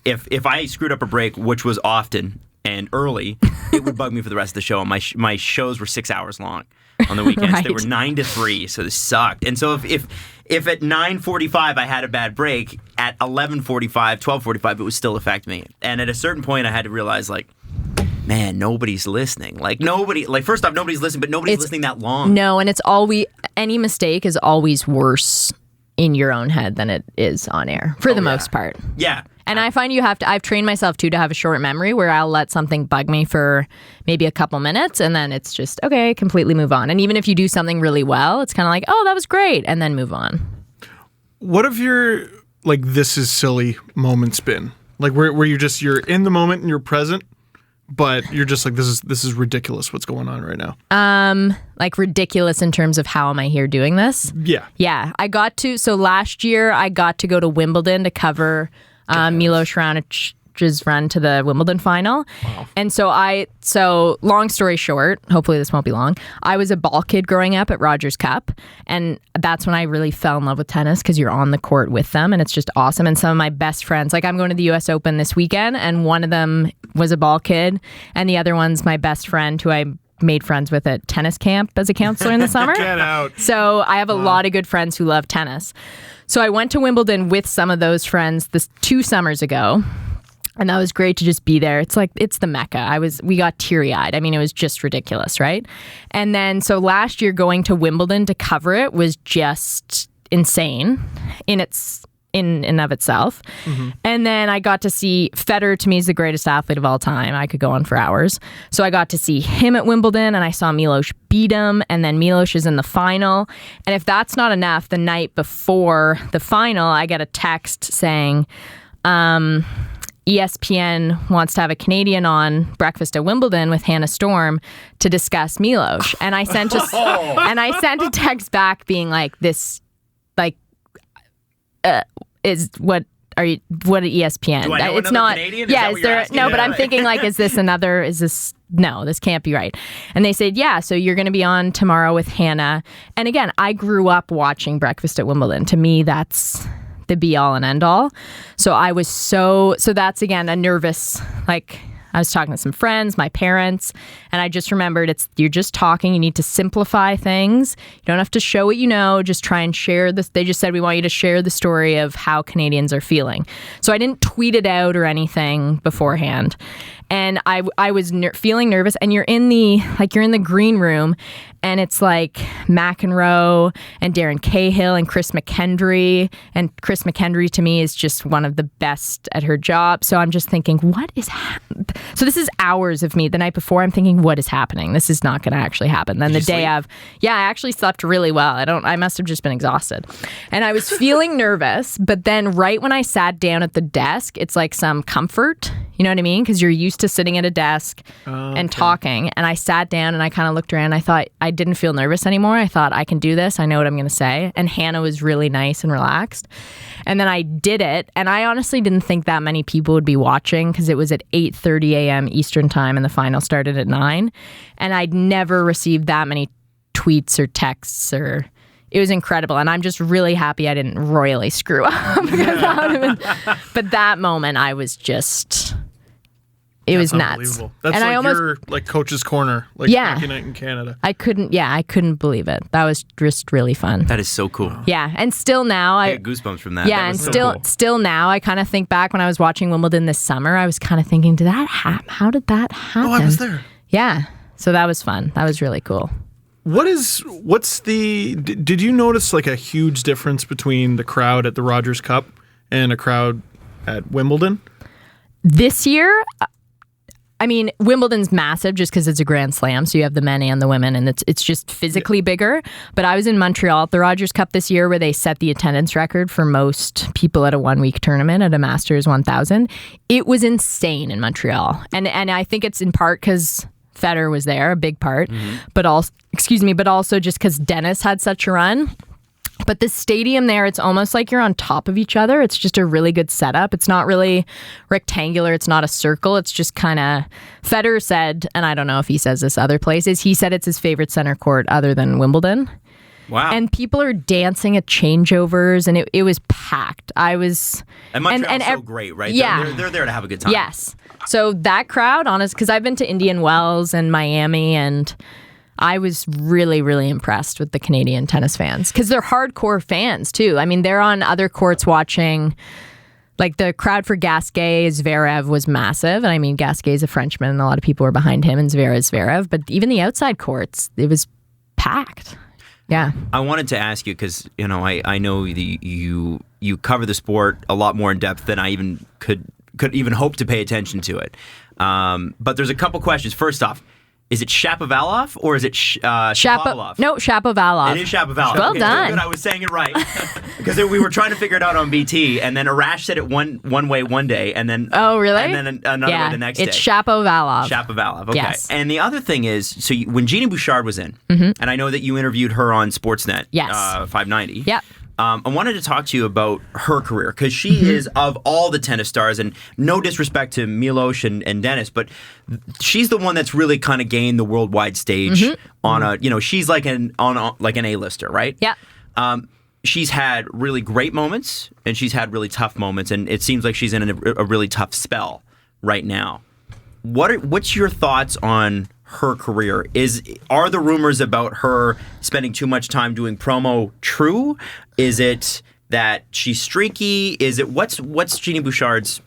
if I screwed up a break, which was often and early, it would bug me for the rest of the show. My shows were 6 hours long on the weekends. They were 9 to 3, so this sucked. And so if at 9:45 I had a bad break, at 11:45, 12:45, it would still affect me. And at a certain point, I had to realize, like, man, nobody's listening. First off, nobody's listening, but nobody's listening that long. No, and any mistake is always worse in your own head than it is on air, for the most part. Yeah. And I find I've trained myself too to have a short memory where I'll let something bug me for maybe a couple minutes and then it's just, okay, completely move on. And even if you do something really well, it's kind of like, oh, that was great, and then move on. What have your, like, this is silly moments been? Like where you're in the moment and you're present, but you're just like, this is ridiculous what's going on right now. Like ridiculous in terms of how am I here doing this? Yeah. Yeah. So last year I got to go to Wimbledon to cover Milos Raonic's run to the Wimbledon final. Wow. And so long story short, hopefully this won't be long, I was a ball kid growing up at Rogers Cup, and that's when I really fell in love with tennis because you're on the court with them and it's just awesome. And some of my best friends, like I'm going to the US Open this weekend and one of them was a ball kid and the other one's my best friend who I made friends with at tennis camp as a counselor in the summer. Get out. So I have a lot of good friends who love tennis. So I went to Wimbledon with some of those friends 2 summers ago. And that was great to just be there. It's like, it's the Mecca. We got teary-eyed. I mean, it was just ridiculous, right? And then, so last year going to Wimbledon to cover it was just insane in its in and of itself. And then I got to see Federer. To me, is the greatest athlete of all time. I could go on for hours. So I got to see him at Wimbledon, and I saw Milos beat him, and then Milos is in the final. And if that's not enough, the night before the final, I get a text saying, ESPN wants to have a Canadian on Breakfast at Wimbledon with Hannah Storm to discuss Milos. And I sent a text back being like, this, like, is what are you? What at ESPN? Do I know it's another not. Canadian? Yeah, is there? No, but I'm thinking like, is this another? Is this no? This can't be right. And they said, yeah. So you're going to be on tomorrow with Hannah. And again, I grew up watching Breakfast at Wimbledon. To me, that's the be all and end all. So I was so that's again a nervous, like I was talking to some friends, my parents, and I just remembered you're just talking. You need to simplify things. You don't have to show what you know. Just try and share this. They just said, we want you to share the story of how Canadians are feeling. So I didn't tweet it out or anything beforehand. And I was feeling nervous, and you're in the green room, and it's like McEnroe and Darren Cahill and Chris McKendry. And Chris McKendry to me is just one of the best at her job. So I'm just thinking, what is so this is hours of me the night before. I'm thinking, what is happening? This is not going to actually happen. Then the day of, I actually slept really well. I must have just been exhausted. And I was feeling nervous, but then right when I sat down at the desk, it's like some comfort. You know what I mean? Because you're used to sitting at a desk and talking. And I sat down and I kind of looked around. I thought I didn't feel nervous anymore. I thought I can do this. I know what I'm going to say. And Hannah was really nice and relaxed. And then I did it. And I honestly didn't think that many people would be watching because it was at 8:30 a.m. Eastern time and the final started at 9. And I'd never received that many tweets or texts or... It was incredible, and I'm just really happy I didn't royally screw up. But that moment, I was just... It was nuts. Unbelievable. That's and like I almost, your like coach's corner, like hockey night in Canada. I couldn't believe it. That was just really fun. That is so cool. Yeah, and still now I get goosebumps from that. Yeah, that and still now I kind of think back when I was watching Wimbledon this summer. I was kind of thinking, did that happen? How did that happen? Oh, I was there. Yeah, so that was fun. That was really cool. Did you notice like a huge difference between the crowd at the Rogers Cup and a crowd at Wimbledon? This year, I mean, Wimbledon's massive just because it's a Grand Slam, so you have the men and the women, and it's just physically bigger. But I was in Montreal at the Rogers Cup this year where they set the attendance record for most people at a one-week tournament at a Masters 1000. It was insane in Montreal. And I think it's in part because Federer was there, a big part, but also just because Dennis had such a run. But the stadium there, it's almost like you're on top of each other. It's just a really good setup. It's not really rectangular. It's not a circle. It's just kind of, Federer said, and I don't know if he says this other places, he said it's his favorite center court other than Wimbledon. Wow. And people are dancing at changeovers, and it was packed. And Montreal's so great, right? Yeah. They're there to have a good time. Yes. So that crowd, because I've been to Indian Wells and Miami, and I was really, really impressed with the Canadian tennis fans because they're hardcore fans too. I mean, they're on other courts watching. Like the crowd for Gasquet, Zverev was massive. And I mean, Gasquet's a Frenchman and a lot of people were behind him, and Zverev's Zverev. But even the outside courts, it was packed. Yeah. I wanted to ask you because, I know you cover the sport a lot more in depth than I even could even hope to pay attention to it. But there's a couple questions. First off, is it Shapovalov or is it Shapovalov? No, Shapovalov. It is Shapovalov. Well done. Good. I was saying it right because we were trying to figure it out on BT, and then Arash said it one way one day, and then really? And then another way the next day. It's Shapovalov. Shapovalov. Okay. Yes. And the other thing is, so when Jeannie Bouchard was in, and I know that you interviewed her on Sportsnet. Yes. 590. Yep. I wanted to talk to you about her career because she is, of all the tennis stars, and no disrespect to Milos and Dennis, but she's the one that's really kind of gained the worldwide stage on a, she's like an A-lister, right? Yeah. She's had really great moments and she's had really tough moments, and it seems like she's in a really tough spell right now. What's your thoughts on her career? Are the rumors about her spending too much time doing promo true? Is it that she's streaky? Is it what's Jeannie Bouchard's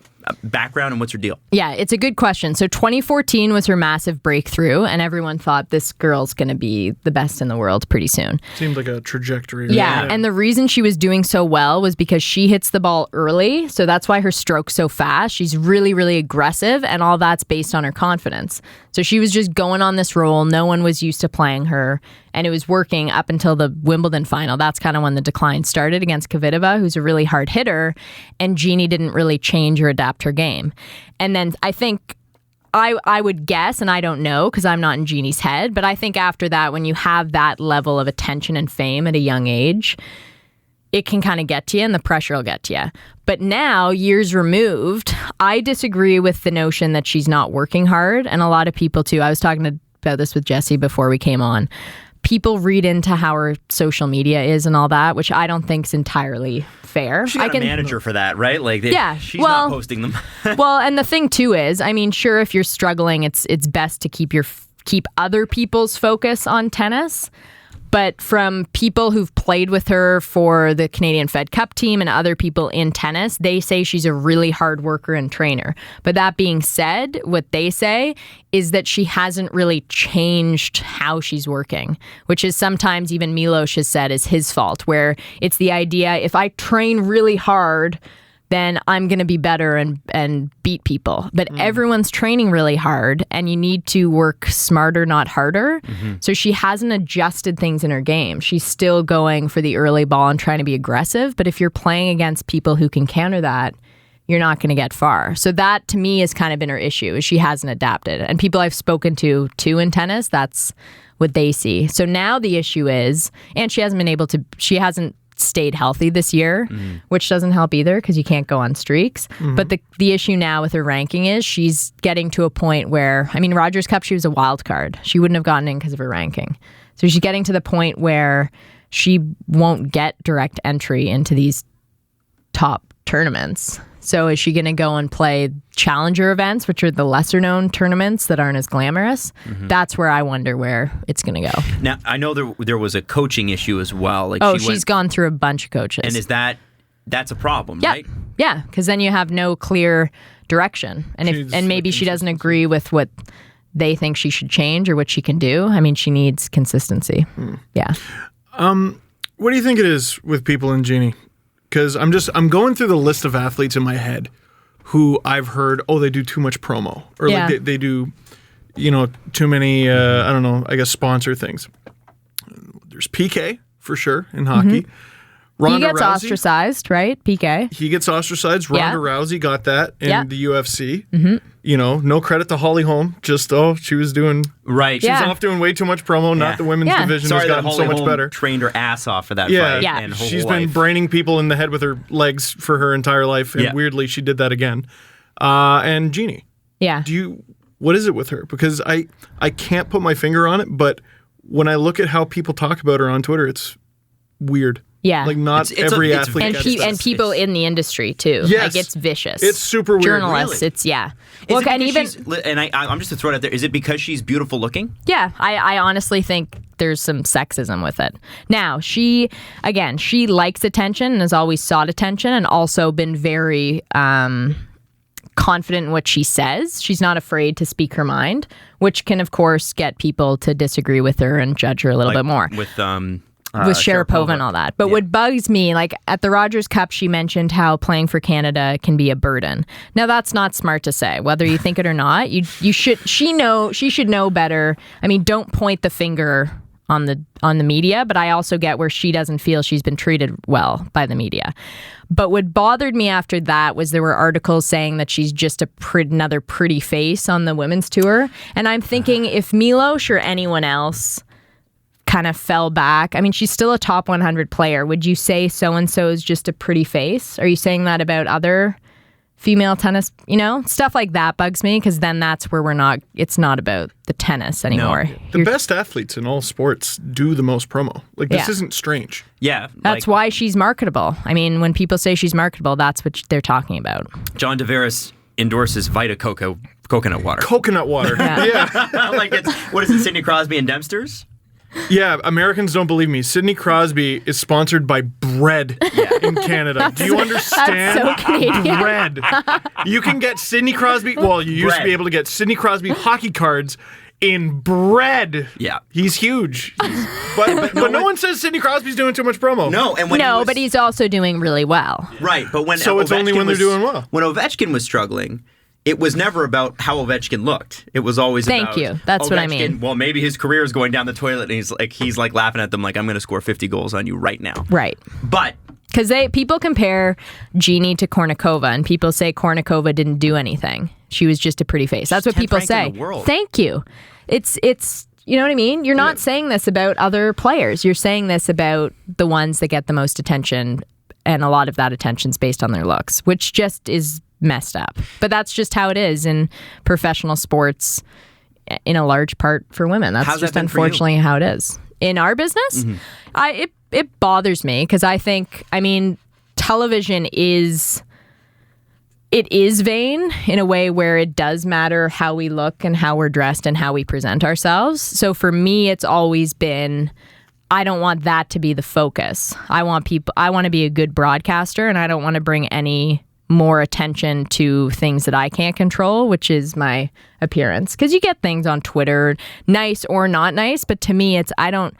background and what's her deal? Yeah, it's a good question. So 2014 was her massive breakthrough, and everyone thought this girl's going to be the best in the world pretty soon. Seemed like a trajectory. Yeah, and the reason she was doing so well was because she hits the ball early, so that's why her stroke's so fast. She's really, really aggressive, and all that's based on her confidence. So she was just going on this roll. No one was used to playing her, and it was working up until the Wimbledon final. That's kind of when the decline started against Kvitova, who's a really hard hitter, and Jeannie didn't really change or adapt her game. And then I think I would guess, and I don't know because I'm not in Jeannie's head, but I think after that, when you have that level of attention and fame at a young age, it can kind of get to you and the pressure will get to you. But now, years removed, I disagree with the notion that she's not working hard. And a lot of people too. I was talking about this with Jesse before we came on. People read into how her social media is and all that, which I don't think is entirely fair. She's got a manager for that, right? Like, she's not posting them. Well, and the thing too is, I mean, sure, if you're struggling, it's best to keep other people's focus on tennis. But from people who've played with her for the Canadian Fed Cup team and other people in tennis, they say she's a really hard worker and trainer. But that being said, what they say is that she hasn't really changed how she's working, which is sometimes even Milos has said is his fault, where it's the idea, if I train really hard, then I'm going to be better and beat people. But everyone's training really hard, and you need to work smarter, not harder. So she hasn't adjusted things in her game. She's still going for the early ball and trying to be aggressive. But if you're playing against people who can counter that, you're not going to get far. So that, to me, has kind of been her issue, is she hasn't adapted. And people I've spoken to, too, in tennis, that's what they see. So now the issue is, and she hasn't stayed healthy this year, which doesn't help either because you can't go on streaks. But the issue now with her ranking is she's getting to a point where, I mean, Rogers Cup, she was a wild card. She wouldn't have gotten in because of her ranking. So she's getting to the point where she won't get direct entry into these top tournaments. So is she going to go and play challenger events, which are the lesser known tournaments that aren't as glamorous? That's where I wonder where it's going to go. Now, I know there was a coaching issue as well. Like she's gone through a bunch of coaches. And that's a problem, right? Yeah, because then you have no clear direction. And maybe she doesn't agree with what they think she should change or what she can do. I mean, she needs consistency. Yeah. What do you think it is with people in Jeannie? Because I'm going through the list of athletes in my head who I've heard, they do too much promo. Or like they do, too many, I don't know, I guess sponsor things. There's PK, for sure, in hockey. Ronda he gets Rousey, ostracized, right? PK. He gets ostracized. Ronda Rousey got that in the UFC. No credit to Holly Holm. Just, she was doing... Right. She was off doing way too much promo. Not the women's division has gotten so much better. Trained her ass off for that fight. Yeah. And she's been braining people in the head with her legs for her entire life. And weirdly, she did that again. And Jeannie. Yeah. What is it with her? Because I can't put my finger on it, but when I look at how people talk about her on Twitter, it's weird. Yeah. Like every athlete and people in the industry too. Yes. Like it's vicious. It's super weird. Journalists, really? Look, and even I'm just to throw it out there. Is it because she's beautiful looking? Yeah, I honestly think there's some sexism with it. Now, she likes attention and has always sought attention and also been very confident in what she says. She's not afraid to speak her mind, which can of course get people to disagree with her and judge her a little bit more. With Sharapova and all that. But what bugs me, like at the Rogers Cup, she mentioned how playing for Canada can be a burden. Now, that's not smart to say, whether you think it or not. She should know better. I mean, don't point the finger on the media, but I also get where she doesn't feel she's been treated well by the media. But what bothered me after that was there were articles saying that she's just another pretty face on the women's tour. And I'm thinking if Milos or anyone else kind of fell back. I mean, she's still a top 100 player. Would you say so-and-so is just a pretty face? Are you saying that about other female tennis? Stuff like that bugs me because then that's where it's not about the tennis anymore. No. The best athletes in all sports do the most promo. Like, this isn't strange. Yeah. That's why she's marketable. I mean, when people say she's marketable, that's what they're talking about. John Tavares endorses Vita coconut water. Coconut water. Yeah. Like what is it, Sidney Crosby and Dempster's? Yeah, Americans don't believe me. Sidney Crosby is sponsored by bread in Canada. Do you understand? That's so Canadian. Bread. You can get Sidney Crosby. Well, you used to be able to get Sidney Crosby hockey cards in bread. Yeah. He's huge. But no one says Sidney Crosby's doing too much promo. No, and when but he's also doing really well. Right, but when So it's only when they're doing well. When Ovechkin was struggling, it was never about how Ovechkin looked. It was always Thank about you. That's what I mean. Well, maybe his career is going down the toilet, and he's like laughing at them like, I'm going to score 50 goals on you right now. Right. But because people compare Jeannie to Kornikova, and people say Kornikova didn't do anything. She was just a pretty face. That's what 10th people ranked in say. the world. Thank you. It's you know what I mean? You're not saying this about other players. You're saying this about the ones that get the most attention, and a lot of that attention's based on their looks, which just is messed up. But that's just how it is in professional sports, in a large part for women. That's How's just that been for you? unfortunately how it is. In our business, it bothers me because I think, television is vain in a way where it does matter how we look and how we're dressed and how we present ourselves. So for me, it's always been, I don't want that to be the focus. I want to be a good broadcaster, and I don't want to bring any more attention to things that I can't control, which is my appearance. Because you get things on Twitter, nice or not nice, but to me, it's, I don't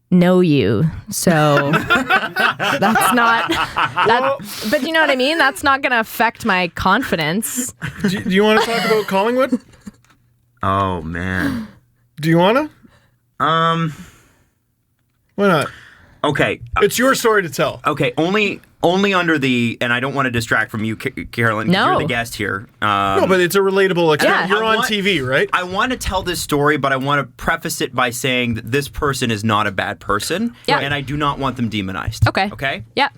know you, so that's not that. But you know what I mean? That's not going to affect my confidence. Do you want to talk about Collingwood? oh man, Do you want to? Why not? okay, It's your story to tell. okay. Only under the, and I don't want to distract from you, Carolyn. 'Cause No. you're the guest here. No, but it's a relatable experience. Yeah. You're on TV, right? I want to tell this story, but I want to preface it by saying that this person is not a bad person, Yeah. and I do not want them demonized. Okay. Okay? Yeah.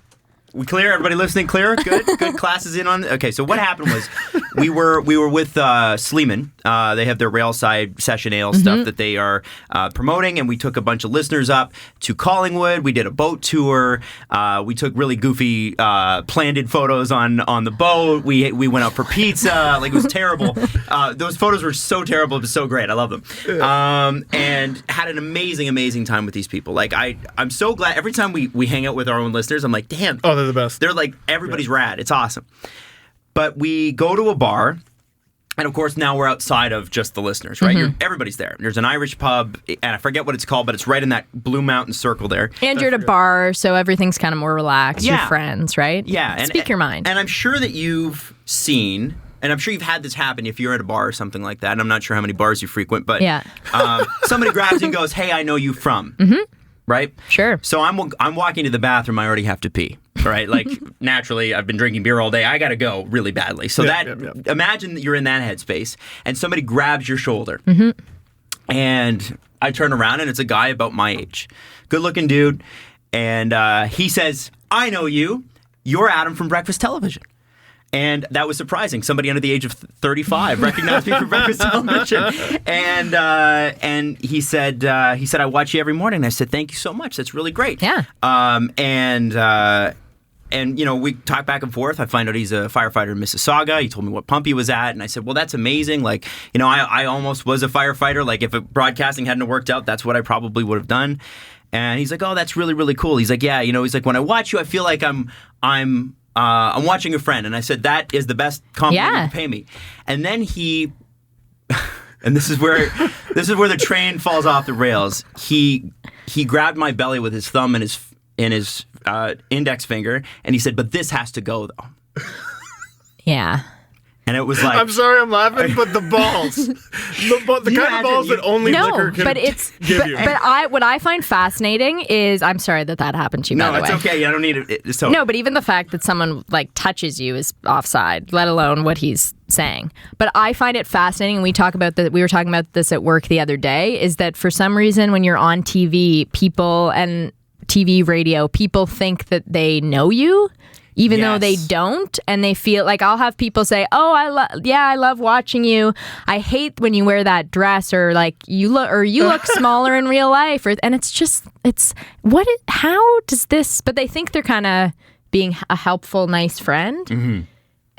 We clear? Everybody listening clear? Good? Good classes in on. Okay, so what happened was we were with Sleeman. They have their Railside Session Ale stuff that they are promoting, and we took a bunch of listeners up to Collingwood. We did a boat tour. We took really goofy planted photos on the boat. We went out for pizza. Like, it was terrible. Those photos were so terrible, but so great. I love them. And had an amazing time with these people. Like, I'm so glad every time we hang out with our own listeners, I'm like, damn. Oh, they're the best. They're like, everybody's rad. It's awesome. But we go to a bar, and of course now we're outside of just the listeners, right? Everybody's there. There's an Irish pub, and I forget what it's called, but it's right in that Blue Mountain circle there. And you're at a bar, so everything's kind of more relaxed. Yeah. You're friends, right? Yeah. Speak your mind. And I'm sure that you've seen, and I'm sure you've had this happen if you're at a bar or something like that, and I'm not sure how many bars you frequent, but Yeah. Somebody grabs you and goes, hey, I know you from. Right? Sure. So I'm walking to the bathroom. I already have to pee. Right? Like, naturally, I've been drinking beer all day. I got to go really badly. So imagine that you're in that headspace and somebody grabs your shoulder. And I turn around and it's a guy about my age. Good looking dude. And he says, I know you. You're Adam from Breakfast Television. And that was surprising. Somebody under the age of 35 recognized me from Breakfast Television. And he said, I watch you every morning. And I said, thank you so much. That's really great. Yeah. And, you know, we talk back and forth. I find out he's a firefighter in Mississauga. He told me what pump he was at. And I said, well, that's amazing. Like, you know, I almost was a firefighter. Like, if broadcasting hadn't worked out, that's what I probably would have done. And he's like, oh, that's really, really cool. He's like, yeah, you know, he's like, when I watch you, I feel like I'm watching a friend. And I said, that is the best compliment you can pay me. And then he, and this is where the train falls off the rails. He grabbed my belly with his thumb and his index finger, and he said, but this has to go, though. Yeah. And it was like, I'm sorry I'm laughing, but the balls. the kind of balls that only liquor can give you. But what I find fascinating is, I'm sorry that happened to you, by the way. No, it's okay. I don't need it. So. No, but even the fact that someone like touches you is offside, let alone what he's saying. But I find it fascinating, and we were talking about this at work the other day, is that for some reason when you're on TV, people and TV, radio, people think that they know you. Even though they don't, and they feel like, I'll have people say, "Oh, I love watching you. I hate when you wear that dress, or like you look smaller in real life." And how does this? But they think they're kind of being a helpful, nice friend,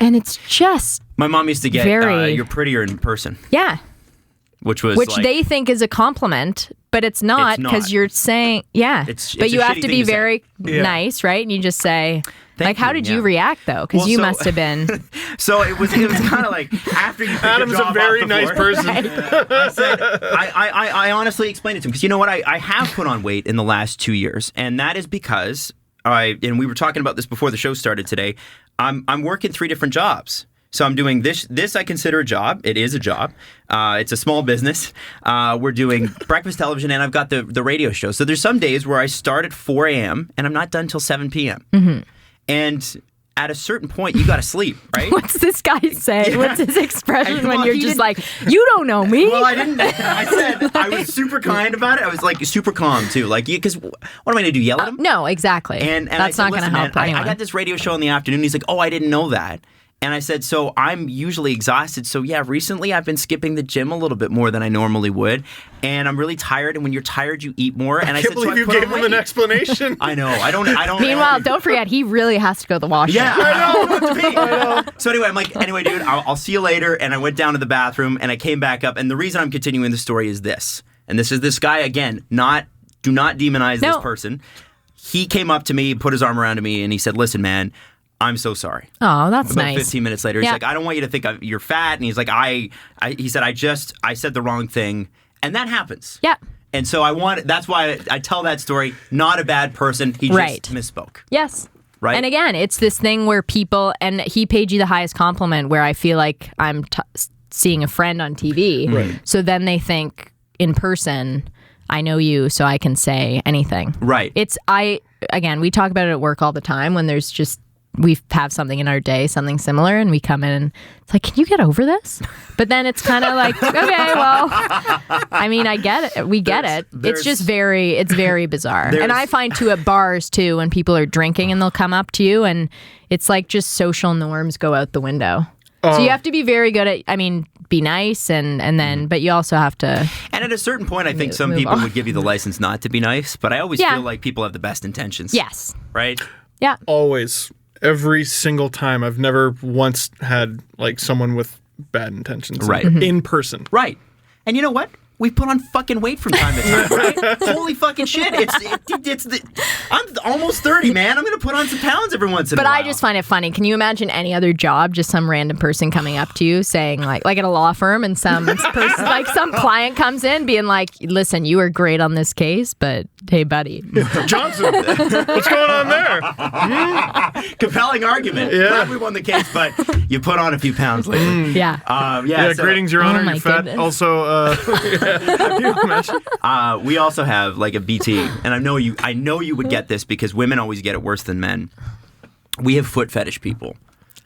and it's just. My mom used to get, very, "You're prettier in person." Yeah. Which they think is a compliment but it's not It's because not. you're saying, It's but a you have shitty to thing be to say. very Yeah. nice, right? And you just say, Thank like, how you, did yeah. you react though? Because Well, you so- must have been. So it was kind of like after you pick Adam's your job a very off the nice floor, person. I said, I honestly explained it to him because you know what? I have put on weight in the last 2 years, and that is because and we were talking about this before the show started today. I'm working 3 different jobs. So I'm doing this. This I consider a job. It is a job. It's a small business. We're doing breakfast television, and I've got the radio show. So there's some days where I start at 4 a.m. and I'm not done till 7 p.m. Mm-hmm. And at a certain point, you got to sleep, right? What's this guy say? What's his expression Well, when you're he just didn't- like, you don't know me? Well, I didn't. I said I was super kind about it. I was like super calm too. Like, because what am I going to do? Yell at him? No, exactly. And I that's said, not going to "Listen, help man, anyone. I got this radio show in the afternoon. He's like, oh, I didn't know that. And I said, so I'm usually exhausted. So yeah, recently I've been skipping the gym a little bit more than I normally would. And I'm really tired. And when you're tired, you eat more. And I I said, can't believe so I you put gave on him an weight. explanation. I know. I don't. Meanwhile, don't forget, he really has to go to the washroom. Yeah, I know. It's me. So anyway, I'm like, anyway, dude, I'll see you later. And I went down to the bathroom and I came back up. And the reason I'm continuing the story is this. And this is this guy again. Do not demonize this No. person. He came up to me, put his arm around me, and he said, "Listen, man, I'm so sorry." Oh, that's About nice. 15 minutes later, he's Yeah. like, "I don't want you to think you're fat." And he's like, he said, I said the wrong thing, and that happens. Yeah. And so that's why I tell that story. Not a bad person. He Right. just misspoke. Yes. Right. And again, it's this thing where people, and he paid you the highest compliment where I feel like I'm seeing a friend on TV. Right. So then they think in person, I know you, so I can say anything. Right. Again, we talk about it at work all the time when there's just, we have something in our day, something similar, and we come in and it's like, can you get over this? But then it's kind of like, okay, well, I mean, I get it. We get it. It's just it's very bizarre. And I find too at bars too, when people are drinking and they'll come up to you and it's like just social norms go out the window. So you have to be very good at, be nice and then, but you also have to. And at a certain point, I think some move people on. would give you the license not to be nice, but I always Yeah. feel like people have the best intentions. Yes. Right? Yeah. Always. Every single time. I've never once had like someone with bad intentions. Right. In person. Right. And you know what? We put on fucking weight from time to time, right? Holy fucking shit. I'm almost 30, man. I'm going to put on some pounds every once in a But while. I just find it funny. Can you imagine any other job, just some random person coming up to you saying like at a law firm and some person, like some client comes in being like, listen, you were great on this case, but hey, buddy. Johnson, what's going on there? Compelling argument. Yeah. Glad we won the case, but you put on a few pounds lately. Yeah. Yeah, So, greetings, Your Honor. my You're fat. goodness. Also, you imagine? we also have like a BT, and I know you would get this because women always get it worse than men. We have foot fetish people.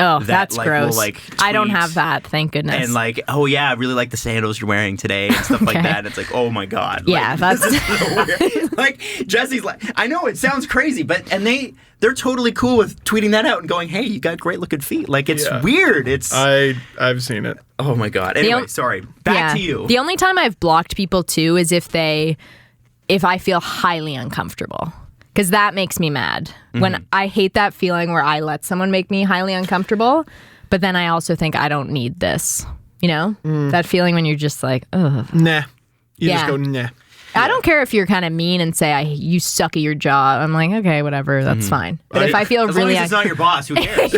Oh, that, that's like, will, gross. like, I don't tweet have that, thank goodness. And like, oh yeah, I really like the sandals you're wearing today and stuff like Okay. that. It's like, oh my god. Yeah, like, that's- this is so weird. Like Jesse's like, I know it sounds crazy, but they're totally cool with tweeting that out and going, hey, you got great looking feet. Like it's Yeah. weird. It's I've seen it. oh my god. Anyway, sorry. Back to you. The only time I've blocked people too is if I feel highly uncomfortable. Because that makes me mad. When I hate that feeling where I let someone make me highly uncomfortable, but then I also think I don't need this. You know? That feeling when you're just like, ugh. Nah. You Yeah. just go, nah. I don't care if you're kind of mean and say you suck at your job. I'm like, okay, whatever, that's fine. But if I feel as really long as it's not your boss, who cares?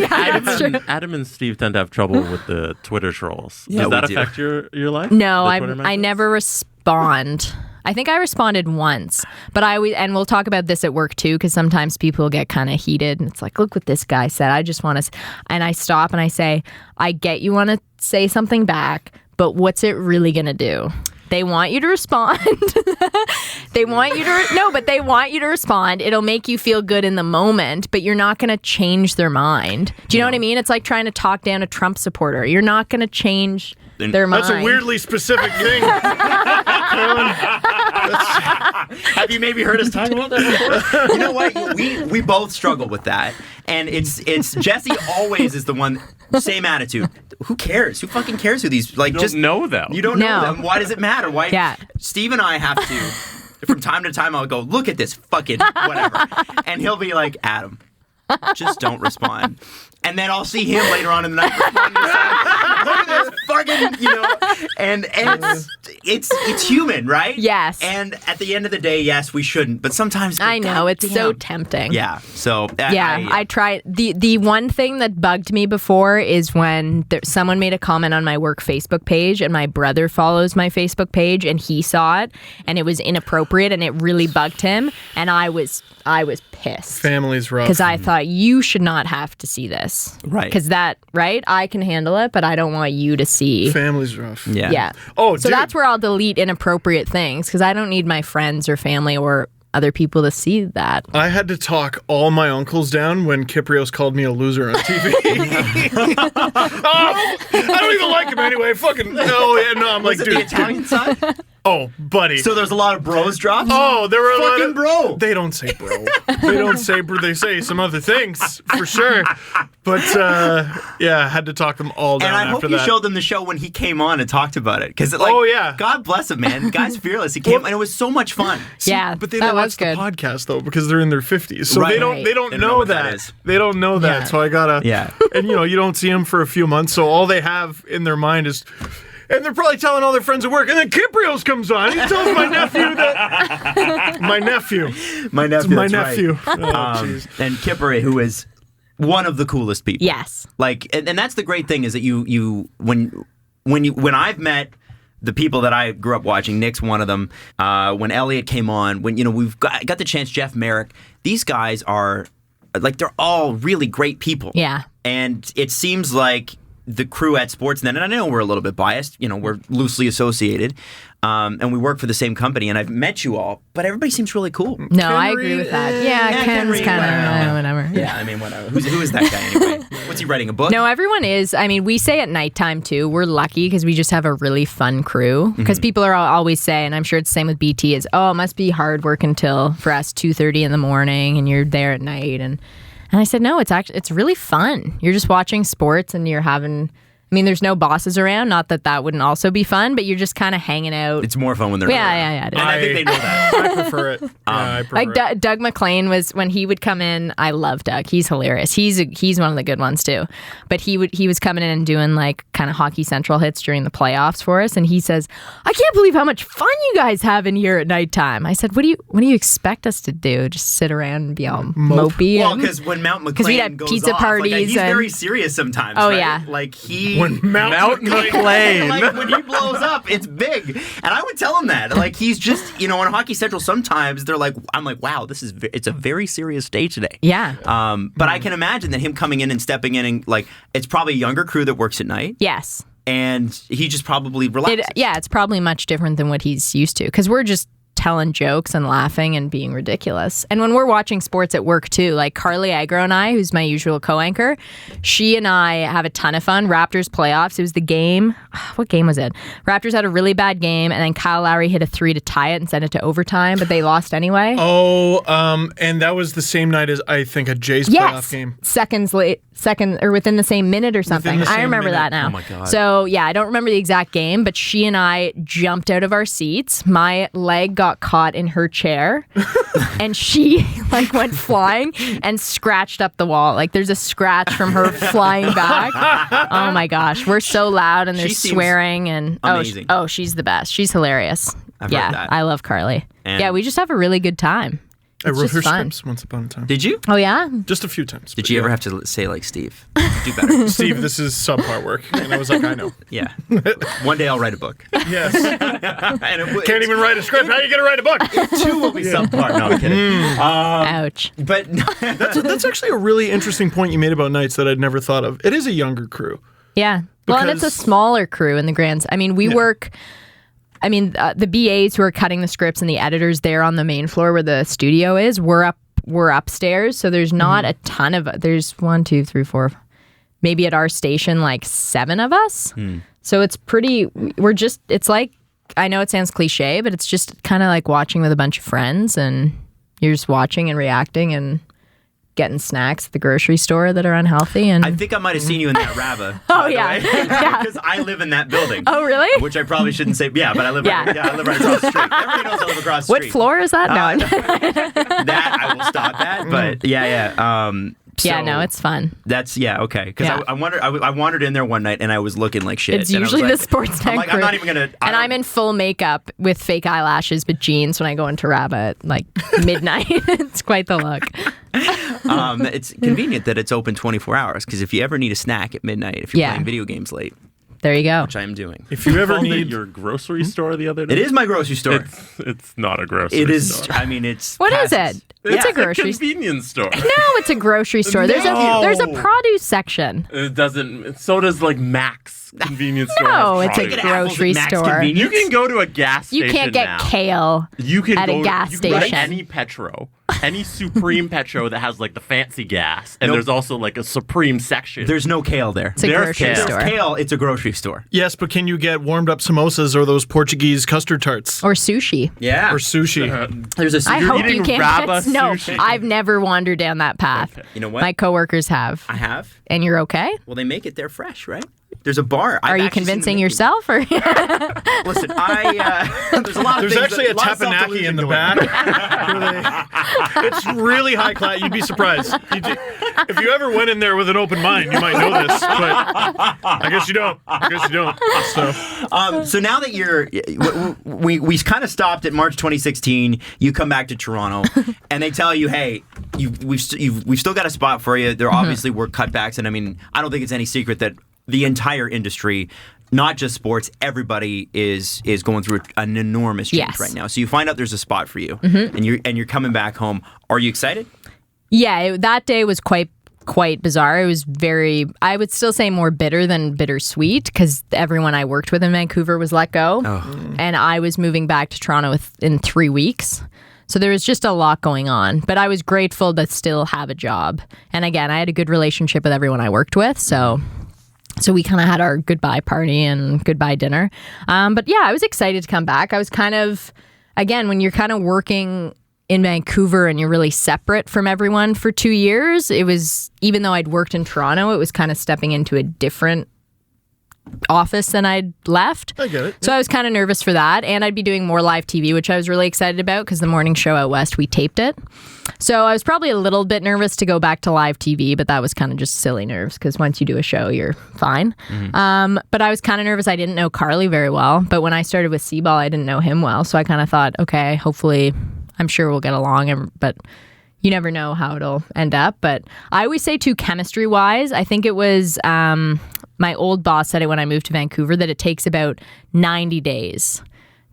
Adam and Steve tend to have trouble with the Twitter trolls. Yeah, Does that we do. affect your life? No, The Twitter I messages? never respond. I think I responded once, but and we'll talk about this at work too, because sometimes people get kind of heated and it's like, look what this guy said. I just want to, and I stop and I say, I get you want to say something back, but what's it really going to do? They want you to respond. They want you to respond. It'll make you feel good in the moment, but you're not going to change their mind. Do you know what I mean? It's like trying to talk down a Trump supporter. You're not going to change their mind. That's a weirdly specific thing. Have you maybe heard us talk about that before? You know what? We both struggle with that. And it's Jesse always is the one, same attitude. Who cares? Who fucking cares who these, like, You just don't know them. You don't know No. them. Why does it matter? Why? Yeah. Steve and I have to, from time to time, I'll go, look at this fucking whatever. And he'll be like, Adam, Just don't respond. And then I'll see him later on in the night responding to something. Look at this fucking, and it's human, right? Yes. And at the end of the day, yes, we shouldn't. But sometimes I know, it's so goddamn. tempting. Yeah. So I tried. The one thing that bugged me before is when someone made a comment on my work Facebook page, and my brother follows my Facebook page, and he saw it, and it was inappropriate, and it really bugged him, and I was pissed. Family's rough. Because I thought, you should not have to see this. Right. Because I can handle it, but I don't want you to see. Family's rough. Yeah. Yeah. Oh, so dude. that's where I'll delete inappropriate things, because I don't need my friends or family or other people to see that. I had to talk all my uncles down when Kyprios called me a loser on TV. I don't even like him anyway. Fucking I'm like, Was it dude, the Italian side? oh, buddy. So there's a lot of bros drops? Oh, there were a lot Fucking of bro. They don't say bro. They don't say bro. They say some other things for sure. But I had to talk them all down And I hope after you that. showed them the show when he came on and talked about it. Because, Oh, yeah. God bless him, man. The guy's fearless. He came, and it was so much fun. Yeah, But they that don't was watch the good. podcast though because they're in their 50s, so Right. they don't They don't know know what that that. is. They don't know that. Yeah. So I gotta Yeah. And you don't see them for a few months, so all they have in their mind is. And they're probably telling all their friends at work. And then Kyprios comes on. He tells my nephew that. My nephew. My nephew. My that's right. nephew. Oh, jeez. And Kipper, who is one of the coolest people. Yes. Like, and that's the great thing is that when I've met the people that I grew up watching, Nick's one of them. When Elliot came on, when we've got the chance, Jeff Merrick. These guys are like they're all really great people. Yeah. And it seems like the crew at Sportsnet, and I know we're a little bit biased, we're loosely associated, and we work for the same company, and I've met you all, but everybody seems really cool. No, I agree with that. Yeah, Ken's Reed, kind of whatever. whatever. Yeah, I mean, whatever. Who is that guy anyway? What's he writing, a book? No, everyone is. I mean, we say at nighttime too. We're lucky because we just have a really fun crew. Because people are always say, and I'm sure it's the same with BT, is it must be hard work until for us 2:30 in the morning, and you're there at night. And I said, no, it's really fun. You're just watching sports, and you're having. I mean, there's no bosses around. Not that wouldn't also be fun, but you're just kind of hanging out. It's more fun when they're Yeah. And I think they know that. I prefer it. I prefer Like it. Doug McLean was when he would come in. I love Doug. He's hilarious. He's one of the good ones too. But he was coming in and doing like kind of Hockey Central hits during the playoffs for us. And he says, "I can't believe how much fun you guys have in here at nighttime." I said, "What do you expect us to do? Just sit around and be all mopey?" Well, and- because when Mount we'd McLean have goes pizza off, parties he's and- very serious sometimes. Oh, right? yeah. Like he When Mount McLean. like when he blows up, it's big. And I would tell him that. Like he's just, on Hockey Central sometimes they're like, I'm like, wow, it's a very serious day today. Yeah. But I can imagine that him coming in and stepping in and like it's probably a younger crew that works at night. Yes. And he just probably relaxes. It's probably much different than what he's used to because we're just telling jokes and laughing and being ridiculous. And when we're watching sports at work too, like Carly Agro and I, who's my usual co-anchor, she and I have a ton of fun. Raptors playoffs. It was the game. What game was it? Raptors had a really bad game, and then Kyle Lowry hit a 3 to tie it and send it to overtime, but they lost anyway. And that was the same night as I think a Jays playoff game. Second or within the same minute or something. the I same remember minute. that now. Oh my God. So yeah, I don't remember the exact game, but she and I jumped out of our seats. My leg got caught in her chair and she like went flying and scratched up the wall. Like there's a scratch from her flying back. Oh my gosh. We're so loud and She there's seems swearing and amazing. she's the best. She's hilarious. I've yeah, heard that. I love Carly. And- yeah, we just have a really good time. I wrote just her fun. scripts once upon a time. Did you? Oh yeah? Just a few times. Did you ever have to say like Steve? Do better. Steve, this is subpar work. And I was like, I know. Yeah. One day I'll write a book. Yes. And it Can't even write a script. How are you going to write a book? two will be subpar. No, I'm kidding. Ouch. But That's actually a really interesting point you made about Nights that I'd never thought of. It is a younger crew. Yeah. Well, and it's a Because- smaller crew in the grands. I mean, we work. I mean, the BAs who are cutting the scripts and the editors there on the main floor where the studio is. We're upstairs, so there's not a ton of. There's 1, 2, 3, 4, maybe at our station like 7 of us. So it's pretty. We're just. It's like, I know it sounds cliche, but it's just kind of like watching with a bunch of friends, and you're just watching and reacting and getting snacks at the grocery store that are unhealthy. And I think I might have seen you in that Rava. Oh, yeah. Yeah. Because I live in that building. Oh, really? Which I probably shouldn't say. Yeah, but I live. Yeah. I live right across the street. Everybody knows I live across the What street. floor is that? No. That I will stop at. But yeah. Yeah, So no, it's fun. That's okay. Because Yeah. I wandered in there one night and I was looking like shit. It's And I was usually the like- sports I'm night like, I'm crew. not even gonna. And I'm in full makeup with fake eyelashes but jeans when I go into Rabbit like midnight. It's quite the look. It's convenient that it's open 24 hours because if you ever need a snack at midnight, if you're Yeah. playing video games late, There you go. which I am doing, If you ever Called it need your grocery store the other day. it is my grocery store. It's not a grocery It is. store. I mean, it's. What is passes. it? It's Yeah. a grocery store. convenience store. No, it's a grocery store. There's a produce section. It doesn't. So does like Mac's convenience store. No, has it's a produce. Get apples grocery at Mac's store. Convenience? You can go to a gas station You can't get now. kale. You can at a go gas you can go to station. any Petro, any Supreme Petro that has like the fancy gas, and Nope. there's also like a Supreme section. There's no kale there. It's a There's grocery kale. store. Kale, it's a grocery store. yes, but can you get warmed up samosas or those Portuguese custard tarts Or sushi. Yeah. or sushi? There's a. I hope eating you can't Rabba get no. sushi? I've never wandered down that path. You know what? My coworkers have. I have. And you're okay? Well, they make it there fresh, right? There's a bar. Are you convincing yourself or Listen, there's a lot of There's things actually a lot of tapenaki self-delusion in the going on. back. It's really high class. You'd be surprised. If you ever went in there with an open mind, you might know this, but I guess you don't. So So now that we kind of stopped at March 2016, you come back to Toronto, and they tell you, hey, we've still got a spot for you. There obviously were cutbacks, and I mean, I don't think it's any secret that the entire industry, not just sports, everybody is going through an enormous change Yes. right now. So you find out there's a spot for you, and you're coming back home. Are you excited? Yeah, that day was quite bizarre. It was I would still say more bitter than bittersweet because everyone I worked with in Vancouver was let go. And I was moving back to Toronto in 3 weeks. So there was just a lot going on. But I was grateful to still have a job. And again, I had a good relationship with everyone I worked with. So we kind of had our goodbye party and goodbye dinner. But yeah, I was excited to come back. I was kind of, again, when you're kind of working in Vancouver and you're really separate from everyone for 2 years, it was, even though I'd worked in Toronto, it was kind of stepping into a different office than I'd left. I get it. So I was kind of nervous for that. And I'd be doing more live TV, which I was really excited about because the morning show out west, we taped it. So I was probably a little bit nervous to go back to live TV, but that was kind of just silly nerves because once you do a show, you're fine. But I was kind of nervous. I didn't know Carly very well. But when I started with C-Ball, I didn't know him well. So I kind of thought, okay, hopefully, I'm sure we'll get along. But you never know how it'll end up. But I always say too, chemistry-wise, I think it was my old boss said it when I moved to Vancouver that it takes about 90 days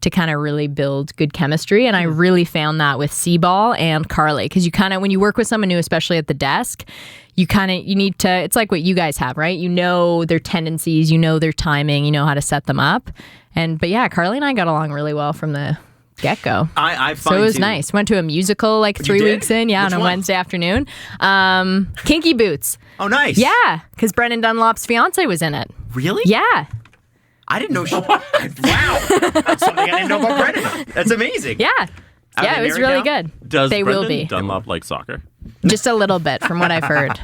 to kind of really build good chemistry. And I really found that with C-Ball and Carly. Because you kind of, when you work with someone new, especially at the desk, you need to, it's like what you guys have, right? You know their tendencies, you know their timing, you know how to set them up. But yeah, Carly and I got along really well from the get-go. I find So it was too- nice. Went to a musical like 3 did? weeks in, Which on a one? Wednesday afternoon. Kinky Boots. Oh, nice. Yeah, because Brendan Dunlop's fiance was in it. Really? Yeah. I didn't know. Wow. That's something I didn't know about Brendan. That's amazing. Yeah. Are Yeah, they it was married really now? good. Does they Brendan will be. Dunlop like soccer? Just a little bit from what I've heard.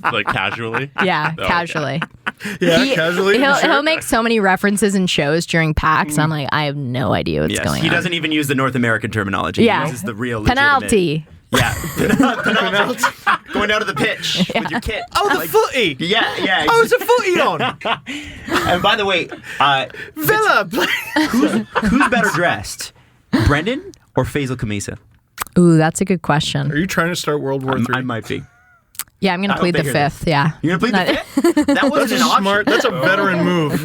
Like casually? Yeah, Oh, okay. casually. Yeah, casually. He'll, sure. he'll make so many references in shows during PAX. I'm like, I have no idea what's Yes, going he on. doesn't even use the North American terminology. Yeah. He uses the real legitimate- Penalty. Yeah. Penalty. Going down to the pitch with your kit. Oh, the footy. Yeah. Oh, it's a footy on. And by the way, Villa. who's better dressed, Brendan or Faisal Khamisa? Ooh, that's a good question. Are you trying to start World War III? I might be. Yeah, I'm going to I plead hope the they hear fifth. Yeah. You're gonna plead the fifth? That wasn't That's an a option. smart. That's a veteran move.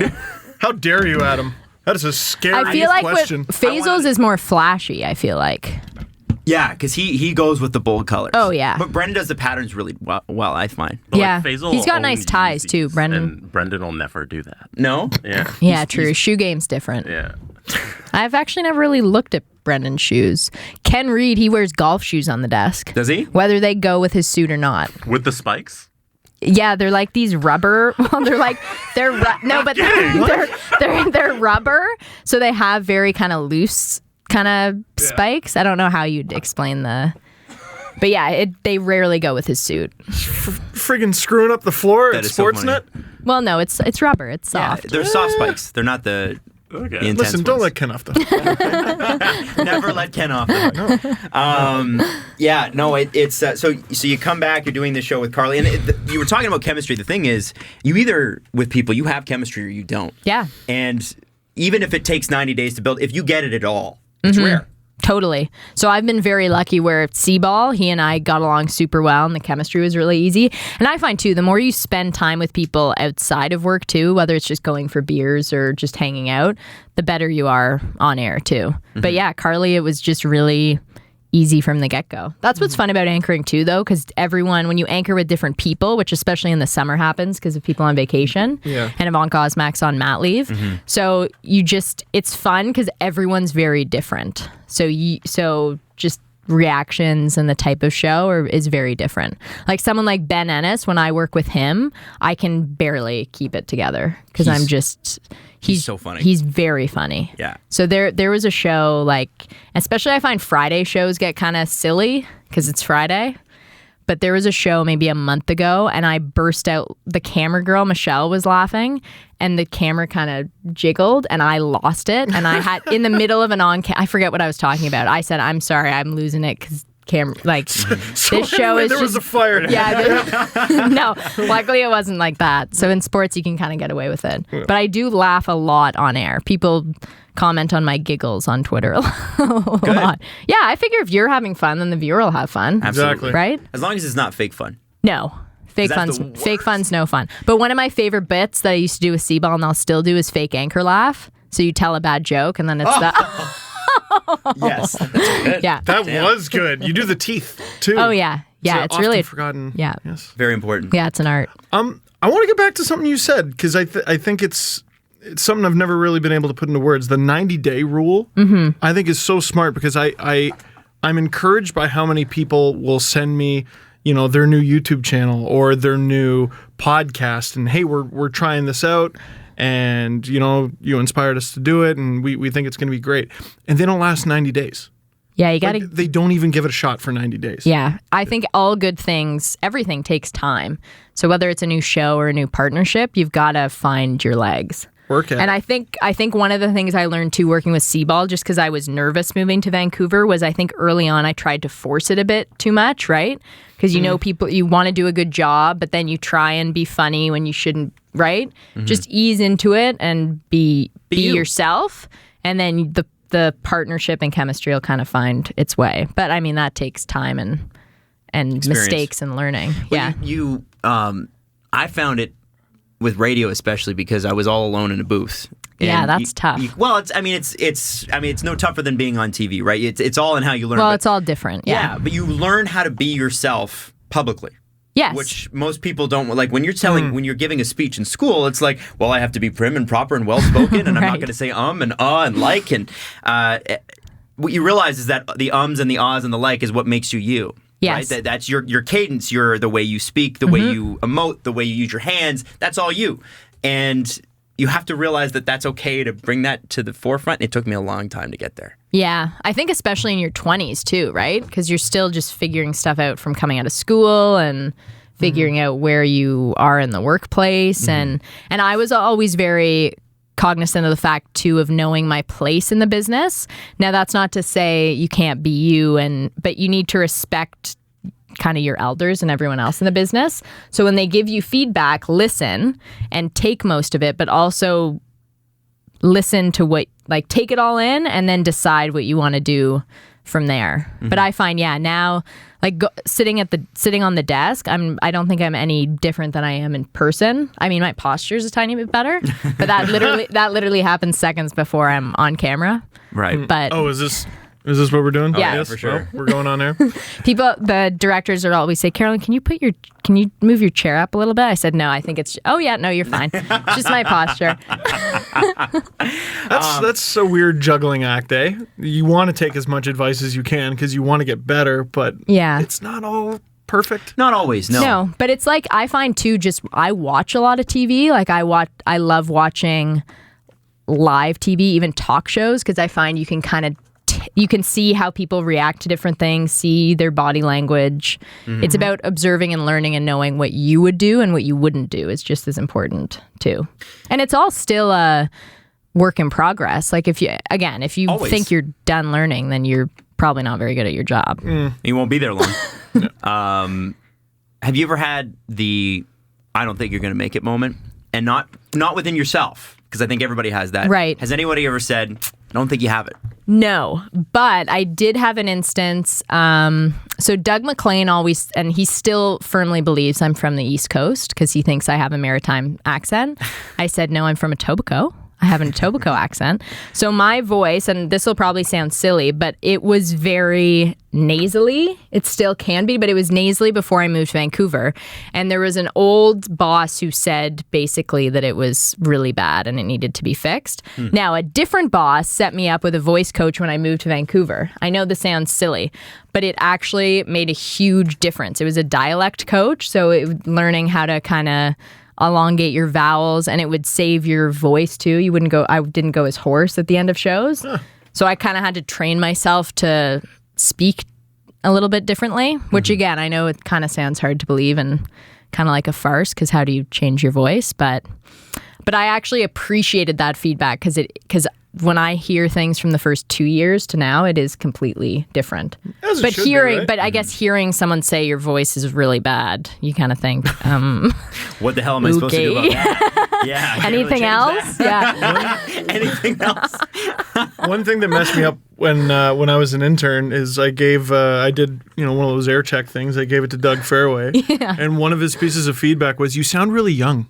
How dare you, Adam? That is a scary I feel like question. what Faisal's is more flashy, I feel like. Yeah, because he goes with the bold colors. Oh, yeah. But Brendan does the patterns really well, I find. But, Yeah. Faisal He's got only nice ties, uses too, these, Brendan. And Brendan will never do that. No? Yeah. Yeah, true. Shoe game's different. Yeah. I've actually never really looked at Brendan's shoes. Ken Reed, he wears golf shoes on the desk. Does he? Whether they go with his suit or not. With the spikes? Yeah, they're like these rubber. Well, they're rubber. So they have very kind of loose kind of spikes. I don't know how you'd explain but yeah, they rarely go with his suit. Friggin' screwing up the floor That at is so Sportsnet. Well, no, it's rubber. It's soft. Yeah, they're soft spikes. They're not the Okay. The intense Listen, don't ones. let Ken off the hook. Never let Ken off the hook. Yeah, no, it's so you come back, you're doing this show with Carly, and you were talking about chemistry. The thing is, you either with people you have chemistry or you don't. Yeah. And even if it takes 90 days to build, if you get it at all, it's rare. Totally. So I've been very lucky where C-Ball, he and I got along super well and the chemistry was really easy. And I find too, the more you spend time with people outside of work too, whether it's just going for beers or just hanging out, the better you are on air too. But yeah, Carly, it was just really easy from the get-go. That's what's fun about anchoring too, though, because everyone, when you anchor with different people, which especially in the summer happens because of people on vacation, and Ivanka Osmak's on mat leave, so it's fun because everyone's very different. So just reactions and the type of show is very different. Like someone like Ben Ennis, when I work with him, I can barely keep it together because he's so funny. He's very funny. Yeah. So there was a show, like, especially I find Friday shows get kind of silly because it's Friday. But there was a show maybe a month ago and I burst out. The camera girl, Michelle, was laughing and the camera kind of jiggled and I lost it. And I had, in the middle of I forget what I was talking about. I said, I'm sorry, I'm losing it because this show is there just was a fire. Yeah. No, luckily it wasn't like that. So in sports, you can kind of get away with it. But I do laugh a lot on air. People comment on my giggles on Twitter a lot. Yeah, I figure if you're having fun, then the viewer will have fun. Absolutely. Right? As long as it's not fake fun. No. Fake fun's no fun. But one of my favorite bits that I used to do with C-Ball and I'll still do is fake anchor laugh. So you tell a bad joke and then it's Yes. That's good. Yeah. That was good. You do the teeth too. Oh yeah. Yeah, it's really forgotten. Yeah. Yes. Very important. Yeah, it's an art. I want to get back to something you said because I think it's something I've never really been able to put into words. The 90-day rule, I think, is so smart because I'm encouraged by how many people will send me, their new YouTube channel or their new podcast, and hey, we're trying this out, and you inspired us to do it, and we think it's going to be great, and they don't last 90 days. Yeah, you got to. They don't even give it a shot for 90 days. Yeah, I think all good things, everything takes time. So whether it's a new show or a new partnership, you've got to find your legs. Work at and it. I think one of the things I learned too working with C-Ball, just because I was nervous moving to Vancouver, was I think early on I tried to force it a bit too much, right? Because people, you want to do a good job, but then you try and be funny when you shouldn't, right? Just ease into it and be yourself, and then the partnership and chemistry will kind of find its way. But I mean, that takes time and mistakes and learning. Well, Yeah. I found it with radio, especially because I was all alone in a booth. Yeah, that's tough. It's no tougher than being on TV, right? It's all in how you learn. Well, it's all different. Yeah. But you learn how to be yourself publicly. Yes. Which most people don't like. When you're giving a speech in school, it's like, well, I have to be prim and proper and well spoken, and I'm not going to say and and like, and what you realize is that the ums and the ahs and the like is what makes you you. Yes. Right? That's your cadence, the way you speak, the way you emote, the way you use your hands. That's all you, and you have to realize that that's okay to bring that to the forefront. It took me a long time to get there. Yeah, I think especially in your 20s too, right? Because you're still just figuring stuff out from coming out of school and figuring out where you are in the workplace. And I was always very cognizant of the fact too of knowing my place in the business. Now that's not to say you can't be you, but you need to respect kind of your elders and everyone else in the business. So when they give you feedback, listen and take most of it, but also listen to take it all in and then decide what you want to do from there. But I find, now sitting on the desk, I don't think I'm any different than I am in person. I mean, my posture is a tiny bit better, but that literally happens seconds before I'm on camera. Right. But Is this what we're doing? Yeah. Yes, for sure. Well, we're going on there. the directors are always say, Carolyn, can you move your chair up a little bit? I said, no, I think it's, oh yeah, no, you're fine. It's just my posture. That's a weird juggling act, eh? You want to take as much advice as you can because you want to get better, but it's not all perfect. Not always, no. No, but it's like, I find too, I watch a lot of TV. Like I love watching live TV, even talk shows, because I find you can kind of you can see how people react to different things, see their body language. It's about observing and learning and knowing what you would do and what you wouldn't do is just as important too. And it's all still work in progress. Like if you Always. think you're done learning, then you're probably not very good at your job. You won't be there long. Have you ever had the I don't think you're going to make it moment? And not within yourself, because I think everybody has that. Right. Has anybody ever said, I don't think you have it? No, but I did have an instance. So Doug McLean always, and he still firmly believes I'm from the East Coast because he thinks I have a maritime accent. I said, no, I'm from Etobicoke. I have an Etobicoke accent. So my voice, and this will probably sound silly, but it was very nasally. It still can be, but it was nasally before I moved to Vancouver. And there was an old boss who said basically that it was really bad and it needed to be fixed. Now, a different boss set me up with a voice coach when I moved to Vancouver. I know this sounds silly, but it actually made a huge difference. It was a dialect coach, so learning how to kind of elongate your vowels, and it would save your voice too. I didn't go as hoarse at the end of shows. So I kind of had to train myself to speak a little bit differently, which again, I know it kind of sounds hard to believe and kind of like a farce because how do you change your voice? But I actually appreciated that feedback because when I hear things from the first 2 years to now, it is completely different. As it But should be, right? I guess hearing someone say your voice is really bad, you kind of think, What the hell am I supposed to do about Okay. that? Yeah. I can't really anything change else? that. Yeah. Anything else? One thing that messed me up when I was an intern is I did one of those air check things. I gave it to Doug Fairway, and one of his pieces of feedback was, "You sound really young."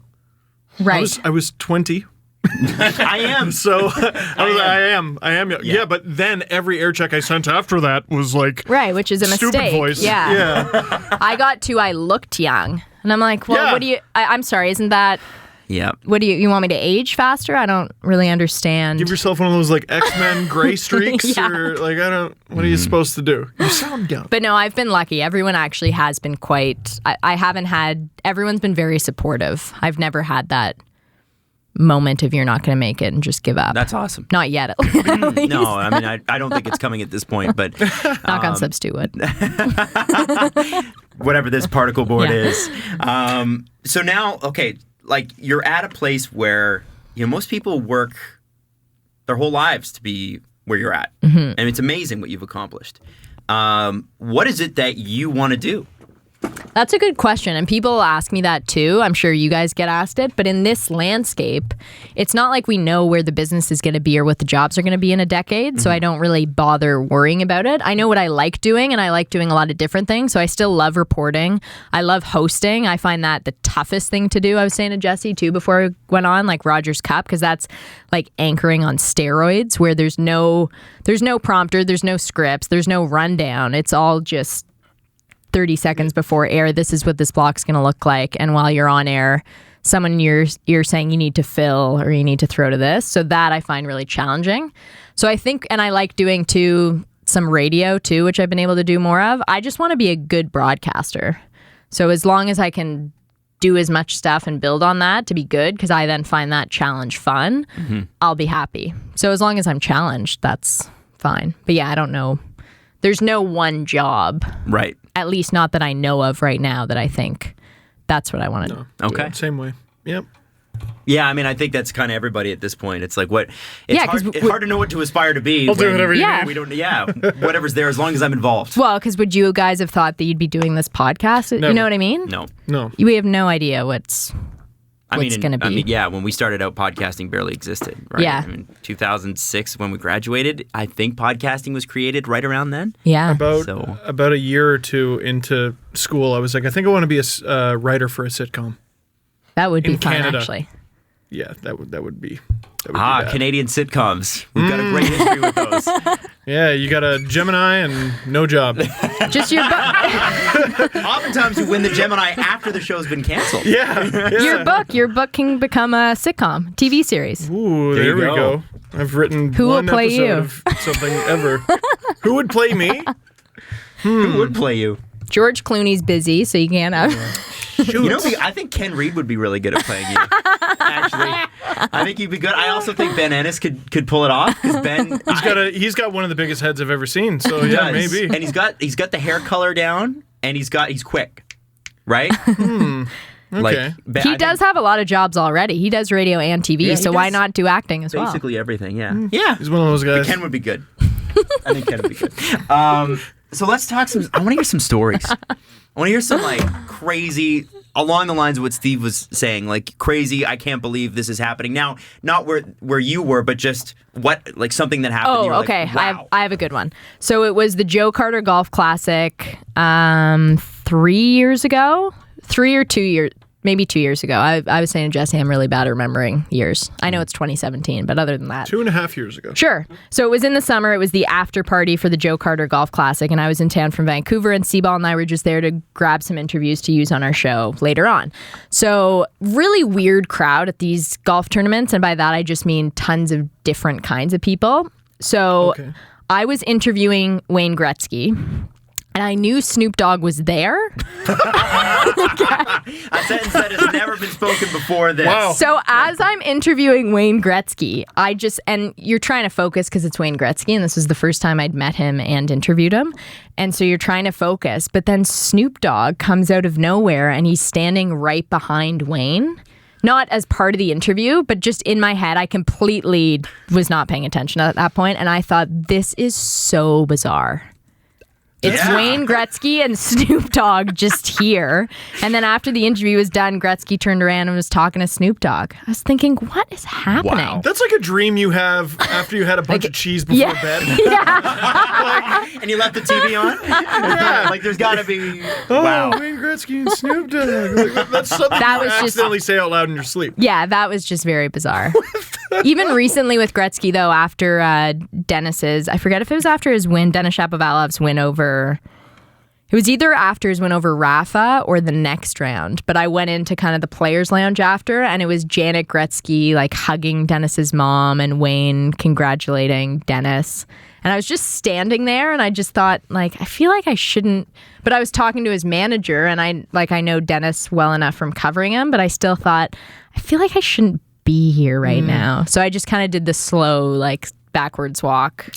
Right. I was 20. I am. So I am. Yeah, but then every air check I sent after that was like, Right, which is a stupid mistake. voice. Yeah. I got to I looked young. And I'm like, well, Yeah. what do you I'm sorry, isn't that Yeah. what do you want me to age faster? I don't really understand. Give yourself one of those like X-Men gray streaks, Yeah. or like what are you supposed to do? You sound young. But no, I've been lucky. Everyone actually has been I haven't had everyone's been very supportive. I've never had that moment of you're not going to make it and just give up. That's awesome. Not yet, at least. No, I mean, I don't think it's coming at this point, but Knock on substitute wood. whatever this particle board Yeah. is. So now, okay, like you're at a place where, most people work their whole lives to be where you're at. And it's amazing what you've accomplished. What is it that you want to do? That's a good question. And people ask me that too. I'm sure you guys get asked it. But in this landscape, it's not like we know where the business is going to be or what the jobs are going to be in a decade. So I don't really bother worrying about it. I know what I like doing, and I like doing a lot of different things. So I still love reporting. I love hosting. I find that the toughest thing to do. I was saying to Jesse too before we went on, like Rogers Cup, because that's like anchoring on steroids where there's no prompter, there's no scripts, there's no rundown. It's all just 30 seconds before air, this is what this block's going to look like. And while you're on air, someone you're saying you need to fill or you need to throw to this. So that I find really challenging. So I think, and I like doing too, some radio too, which I've been able to do more of. I just want to be a good broadcaster. So as long as I can do as much stuff and build on that to be good, because I then find that challenge fun, I'll be happy. So as long as I'm challenged, that's fine. But yeah, I don't know. There's no one job. Right. At least not that I know of right now that I think that's what I want to do. Okay. Same way. Yep. Yeah, I mean, I think that's kind of everybody at this point. It's like it's Yeah, 'cause hard, it's hard to know what to aspire to be. I'll do whatever you Yeah. need. We don't. Yeah, whatever's there as long as I'm involved. Well, because would you guys have thought that you'd be doing this podcast? You Never. know what I mean? No. No. We have no idea what's I what's mean, gonna be. I mean, yeah, when we started out, podcasting barely existed, right? Yeah. I mean, 2006, when we graduated, I think podcasting was created right around then. Yeah. About a year or two into school, I was like, I think I want to be a writer for a sitcom. That would be in fun, Canada. actually. Yeah, that would be bad. Canadian sitcoms. We've got a great history with those. Yeah, you got a Gemini and no job. Just your book. Oftentimes, we win the Gemini after the show's been canceled. Yeah. Your book can become a sitcom, TV series. Ooh, There there you we go. go. I've written Who will one play episode you? of something ever. Who would play me? Who would play you? George Clooney's busy, so you can't have. You know, I think Ken Reed would be really good at playing you. Actually, I think he'd be good. I also think Ben Ennis could pull it off because Ben He's got one of the biggest heads I've ever seen. So he yeah, does. maybe. And he's got the hair color down, and he's quick, right? Okay. He does have a lot of jobs already. He does radio and TV, Yeah, he so why does not do acting as well? basically everything. Yeah, yeah. He's one of those guys. Ken would be good. I think Ken would be good. So let's talk some. I want to hear some stories. I want to hear some like crazy, along the lines of what Steve was saying, like crazy. I can't believe this is happening now. Not where you were, but just what like something that happened. Oh, you were okay. Like, wow. I have a good one. So it was the Joe Carter Golf Classic 3 years ago. 3 or 2 years. Maybe 2 years ago. I was saying to Jesse, I'm really bad at remembering years. I know it's 2017, but other than that. 2.5 years ago. Sure. So it was in the summer. It was the after party for the Joe Carter Golf Classic, and I was in town from Vancouver, and Seaball and I were just there to grab some interviews to use on our show later on. So really weird crowd at these golf tournaments, and by that I just mean tons of different kinds of people. So I was interviewing Wayne Gretzky, and I knew Snoop Dogg was there. A sentence that has never been spoken before this. Wow. So as I'm interviewing Wayne Gretzky, and you're trying to focus because it's Wayne Gretzky, and this was the first time I'd met him and interviewed him. And so you're trying to focus, but then Snoop Dogg comes out of nowhere and he's standing right behind Wayne. Not as part of the interview, but just in my head, I completely was not paying attention at that point, and I thought, this is so bizarre. It's Wayne Gretzky and Snoop Dogg just here. And then after the interview was done, Gretzky turned around and was talking to Snoop Dogg. I was thinking, what is happening? Wow. That's like a dream you have after you had a bunch of cheese before bed. And you left the TV on? Yeah. Like there's got to be. Wow. Wayne Gretzky and Snoop Dogg. Like, that's something That you was just- accidentally say out loud in your sleep. Yeah, that was just very bizarre. Even recently with Gretzky, though, after Dennis's, I forget if it was after his win, Denis Shapovalov's win over. It was either after his win over Rafa or the next round. But I went into kind of the players' lounge after, and it was Janet Gretzky like hugging Dennis's mom and Wayne congratulating Dennis. And I was just standing there, and I just thought, like, I feel like I shouldn't. But I was talking to his manager, and I know Dennis well enough from covering him, but I still thought, I feel like I shouldn't be here right now. So I just kind of did the slow, like, backwards walk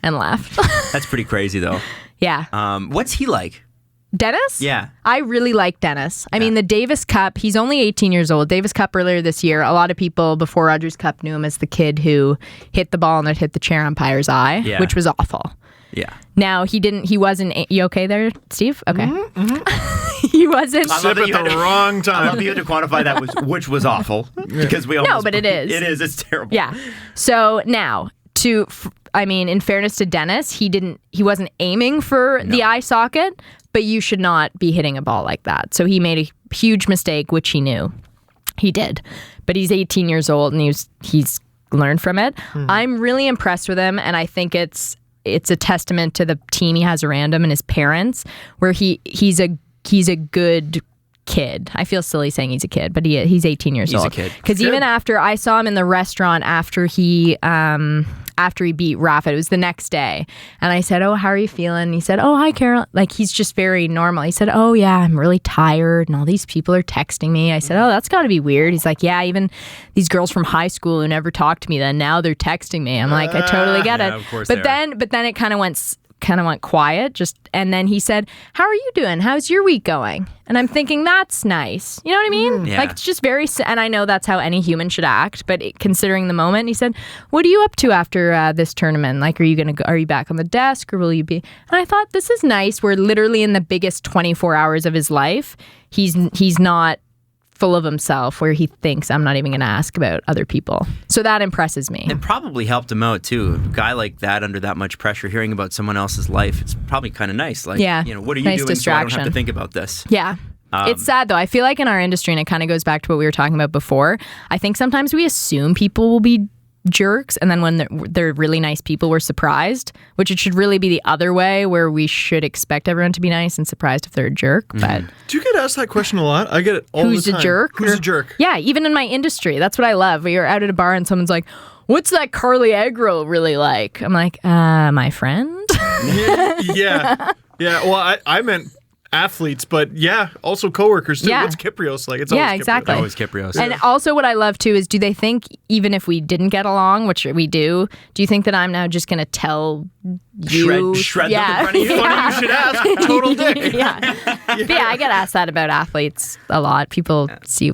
and left. That's pretty crazy, though. Yeah. What's he like? Dennis? Yeah. I really like Dennis. I mean, the Davis Cup, he's only 18 years old. Davis Cup earlier this year, a lot of people before Rogers Cup knew him as the kid who hit the ball and it hit the chair umpire's eye, which was awful. Yeah. Now, he wasn't, you okay there, Steve? Okay. He wasn't. Sip at the wrong I time. love you had to quantify that, which was awful. Because we almost. No, but it is. It is. It's terrible. Yeah. So now, in fairness to Dennis, he wasn't aiming for the eye socket, but you should not be hitting a ball like that. So he made a huge mistake, which he knew. He did. But he's 18 years old and he's learned from it. I'm really impressed with him, and I think it's a testament to the team he has around him and his parents, where he's a good kid. I feel silly saying he's a kid, but he's 18 years old. He's a kid. Because even after I saw him in the restaurant after he beat Rafa, it was the next day, and I said, "Oh, how are you feeling?" And he said, "Oh, hi, Carol." Like, he's just very normal. He said, "Oh yeah, I'm really tired, and all these people are texting me." I said, "Oh, that's got to be weird." He's like, "Yeah, even these girls from high school who never talked to me then, now they're texting me." I'm like, I totally get it. of course But they are. then it kind of went quiet, and then he said, "How are you doing? How's your week going?" And I'm thinking, that's nice. You know what I mean? Yeah. Like, it's just and I know that's how any human should act, but considering the moment, he said, "What are you up to after this tournament? Like, are you back on the desk, or will you be?" And I thought, this is nice. We're literally in the biggest 24 hours of his life. He's not full of himself where he thinks I'm not even going to ask about other people. So that impresses me. It probably helped him out too. A guy like that under that much pressure, hearing about someone else's life, it's probably kind of nice. Like, Yeah. What are you Nice doing so I don't have to distraction. think about this? Yeah. It's sad, though. I feel like in our industry, and it kind of goes back to what we were talking about before, I think sometimes we assume people will be jerks, and then when they're really nice people, we're surprised, which it should really be the other way, where we should expect everyone to be nice and surprised if they're a jerk. But Do you get asked that question a lot? I get it all who's the time. a jerk? Who's a jerk? Yeah, even in my industry. That's what I love. You're out at a bar and someone's like, "What's that Carly Agro really like?" I'm like, my friend? Yeah. Well, I meant athletes, but also coworkers too. Yeah. What's Kyprios like? It's Yeah, always exactly. Kyprios. Always Kyprios. And also what I love too is, do they think even if we didn't get along, which we do you think that I'm now just going to tell you? Shred them in front of you? Funny you should ask. Total dick. Yeah. But yeah, I get asked that about athletes a lot. People see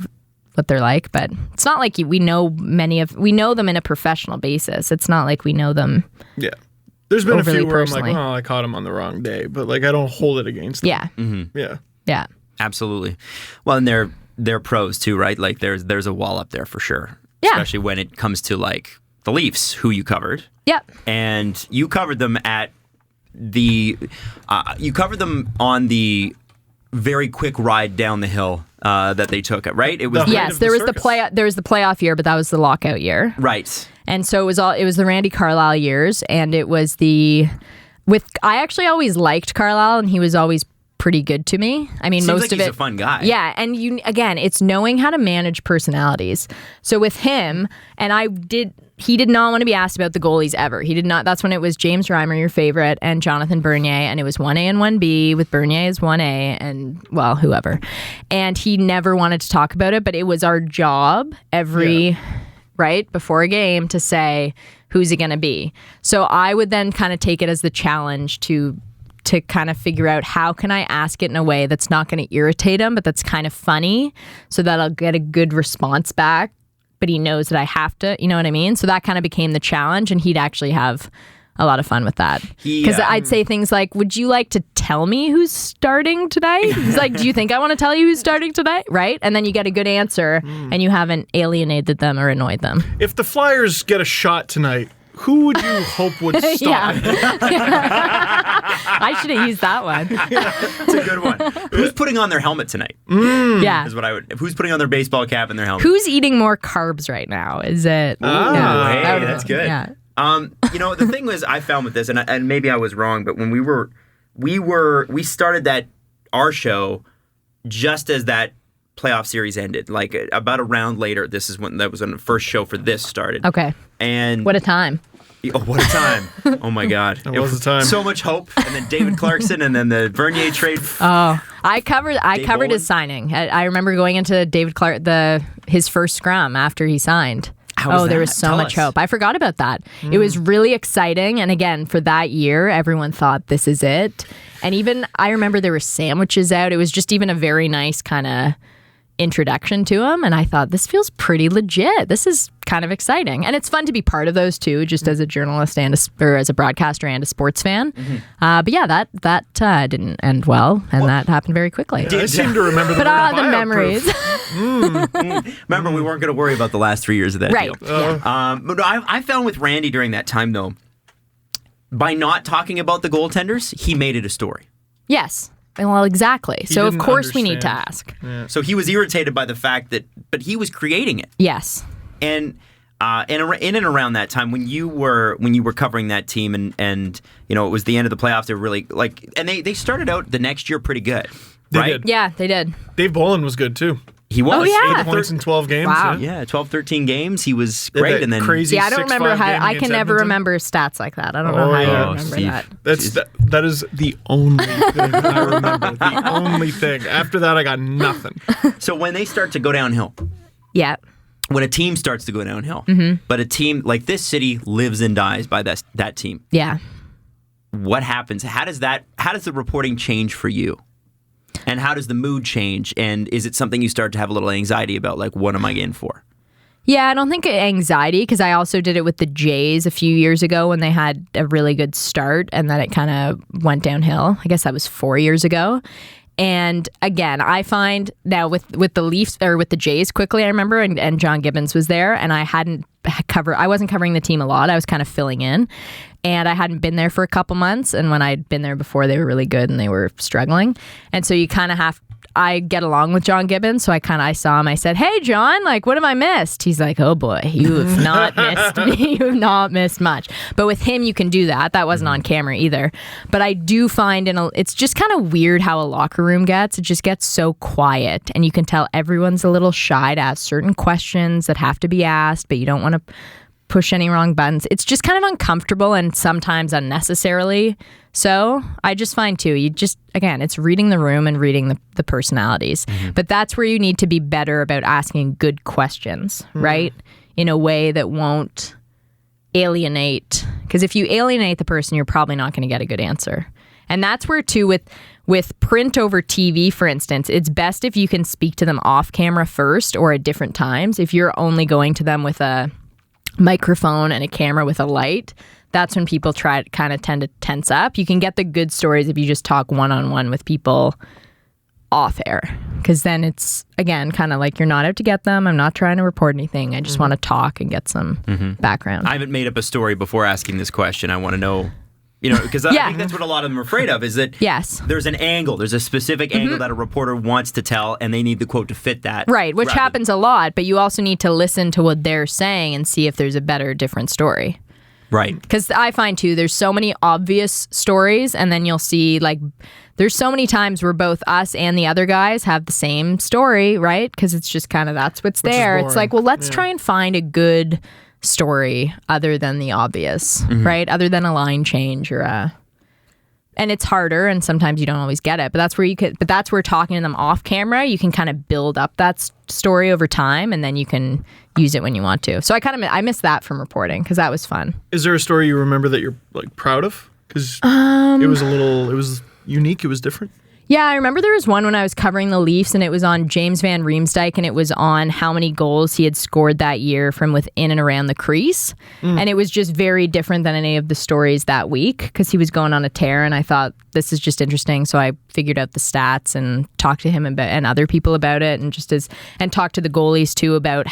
what they're like, but it's not like we know them in a professional basis. It's not like we know them. Yeah. There's been a Overly few where personally. I'm like, I caught him on the wrong day, but like I don't hold it against them. Yeah. Yeah. Yeah. Absolutely. Well, and they're pros too, right? Like there's a wall up there for sure. Yeah. Especially when it comes to like the Leafs, who you covered. Yep. And you covered them on the very quick ride down the hill that they took, right? It was Yes, there was the playoff year, but that was the lockout year. right. And so it was the Randy Carlyle years, and it was I actually always liked Carlyle, and he was always pretty good to me. I mean, Seems most like of he's it. a fun guy. Yeah, and again, it's knowing how to manage personalities. So with him, he did not want to be asked about the goalies ever. He did not. That's when it was James Reimer, your favorite, and Jonathan Bernier, and it was 1A and 1B with Bernier as 1A and, well, whoever. And he never wanted to talk about it, but it was our job right before a game to say, who's it going to be? So I would then kind of take it as the challenge to kind of figure out how can I ask it in a way that's not going to irritate him, but that's kind of funny so that I'll get a good response back, but he knows that I have to, you know what I mean? So that kind of became the challenge, and he'd actually have a lot of fun with that. Because I'd say things like, would you like to tell me who's starting today? He's like, do you think I want to tell you who's starting today? Right? And then you get a good answer, and you haven't alienated them or annoyed them. If the Flyers get a shot tonight, who would you hope would stop? I should have used that one. It's a good one. Who's putting on their helmet tonight? Yeah. Is what I would. Who's putting on their baseball cap and their helmet? Who's eating more carbs right now? Is it? Hey, that's good. Yeah. The thing was, I found with this, and maybe I was wrong, but when we started our show just as that playoff series ended, like about a round later. That was when the first show for this started. Okay. And what a time. Oh, what a time. Oh my God. It was a time. So much hope. And then David Clarkson and then the Bernier trade. Oh, I covered Boland? his signing. I remember going into David Clark his first scrum after he signed. How was there that? was so Tell much us. hope. I forgot about that. It was really exciting. And again, for that year, everyone thought this is it. And even I remember there were sandwiches out. It was just even a very nice kind of introduction to him, and I thought this feels pretty legit. This is kind of exciting, and it's fun to be part of those too, just as a journalist and as a broadcaster and a sports fan. But yeah, that didn't end well, and that happened very quickly. I seem to remember the But all the buyout memories. proof. Remember, we weren't going to worry about the last 3 years of that Right. deal. Yeah. But no, I found with Randy during that time, though, by not talking about the goaltenders, he made it a story. Yes. Well, exactly. So of didn't course we need to understand. ask. So he was irritated by the fact but he was creating it. Yes. And in and around that time, when you were covering that team, and it was the end of the playoffs, they were really and they started out the next year pretty good, right? did. Yeah, they did. Dave Boland was good too. He was. Oh, yeah. 8 points in 12 games. Wow. Yeah, 12, 13 games. He was Did great, that and then crazy. Yeah, I don't 6-5 remember how. game I against can never Edmonton. remember stats like that. I don't know how you yeah. remember Steve. that. That is the only thing I remember. The only thing. After that, I got nothing. So when they start to go downhill, Yeah. when a team starts to go downhill, but a team like this city lives and dies by that team, Yeah. what happens? How does the reporting change for you? And how does the mood change? And is it something you start to have a little anxiety about? Like, what am I in for? Yeah, I don't think anxiety, because I also did it with the Jays a few years ago when they had a really good start, and then it kind of went downhill. I guess that was 4 years ago. And again, I find now with the Leafs or with the Jays quickly, I remember, and John Gibbons was there, and I wasn't covering the team a lot. I was kind of filling in, and I hadn't been there for a couple months. And when I'd been there before, they were really good and they were struggling. And so you kind of I get along with John Gibbons, so I saw him. I said, "Hey, John, like, what have I missed?" He's like, "Oh boy, you have not missed me. You have not missed much." But with him, you can do that. That wasn't on camera either. But I do find it's just kind of weird how a locker room gets. It just gets so quiet, and you can tell everyone's a little shy to ask certain questions that have to be asked, but you don't want to push any wrong buttons. It's just kind of uncomfortable and sometimes unnecessarily. So I just find too, again, it's reading the room and reading the personalities. But that's where you need to be better about asking good questions, right? In a way that won't alienate. Because if you alienate the person, you're probably not going to get a good answer. And that's where too, with print over TV, for instance, it's best if you can speak to them off camera first or at different times. If you're only going to them with a microphone and a camera with a light, that's when people tend to tense up. You can get the good stories if you just talk one-on-one with people off air, because then it's, again, kind of like you're not out to get them. I'm not trying to report anything. I just want to talk and get some background. I haven't made up a story before asking this question. I want to know, because I think that's what a lot of them are afraid of, is that there's an angle. There's a specific angle that a reporter wants to tell, and they need the quote to fit that. Right, which happens a lot, but you also need to listen to what they're saying and see if there's a better, different story. Right. Because I find, too, there's so many obvious stories, and then you'll see, like, there's so many times where both us and the other guys have the same story, right? Because it's just kind of, that's what's there. It's like, well, let's try and find a good story other than the obvious, right? Other than a line change or and it's harder, and sometimes you don't always get it. But that's where talking to them off camera, you can kind of build up that story over time, and then you can use it when you want to. So I miss that from reporting, because that was fun. Is there a story you remember that you're like proud of? Because it was unique. It was different. Yeah, I remember there was one when I was covering the Leafs, and it was on James Van Riemsdyk, and it was on how many goals he had scored that year from within and around the crease. And it was just very different than any of the stories that week, because he was going on a tear, and I thought, this is just interesting. So I figured out the stats and talked to him about, and other people about it, and talked to the goalies too about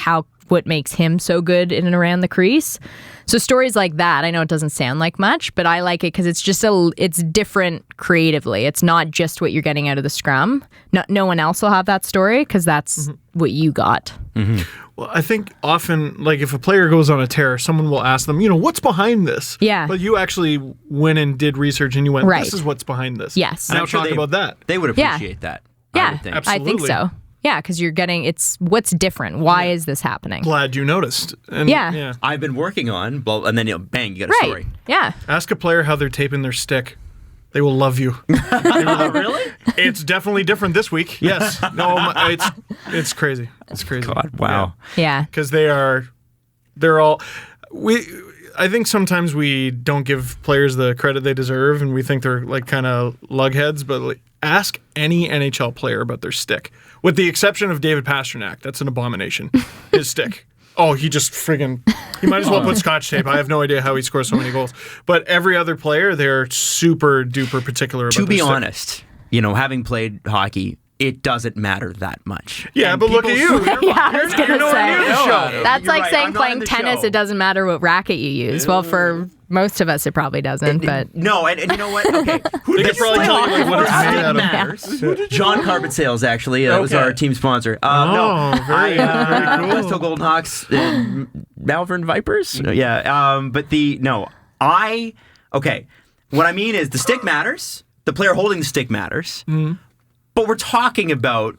what makes him so good in and around the crease. So stories like that, I know it doesn't sound like much, but I like it because it's just it's different creatively. It's not just what you're getting out of the scrum. No one else will have that story, because that's what you got. Well, I think often, like, if a player goes on a tear, someone will ask them, what's behind this? Yeah. But you actually went and did research, and you went, right. This is what's behind this. Yes. Now talk about that. They would appreciate that. Yeah, I would think. Absolutely. I think so. Yeah, because you're getting, it's what's different. Why is this happening? Glad you noticed. And, Yeah. I've been working on, and then bang, you got a Right. story. Yeah. Ask a player how they're taping their stick. They will love you. Really? It's definitely different this week. Yes. No, it's crazy. It's crazy. God, wow. Yeah. Because they're all I think sometimes we don't give players the credit they deserve, and we think they're like kind of lugheads, but like, ask any NHL player about their stick, with the exception of David Pastrnak. That's an abomination. His stick. Oh, he just friggin'... He might as well put scotch tape. I have no idea how he scores so many goals. But every other player, they're super duper particular about To be their stick. honest, having played hockey, it doesn't matter that much. Yeah, And but look at people- you. Yeah, I was going to say. You're the show. That's You're like right, saying I'm not playing in the tennis, show. it doesn't matter what racket you use. Well, for most of us, it probably doesn't, but... No, and you know what? Okay. They could probably tell you like, what it's made out of. Matters. John Carbon Sales, actually. That was Okay. our team sponsor. Very cool. Westhill Golden Hawks, Malvern Vipers. Yeah. Okay. What I mean is the stick matters. The player holding the stick matters. But we're talking about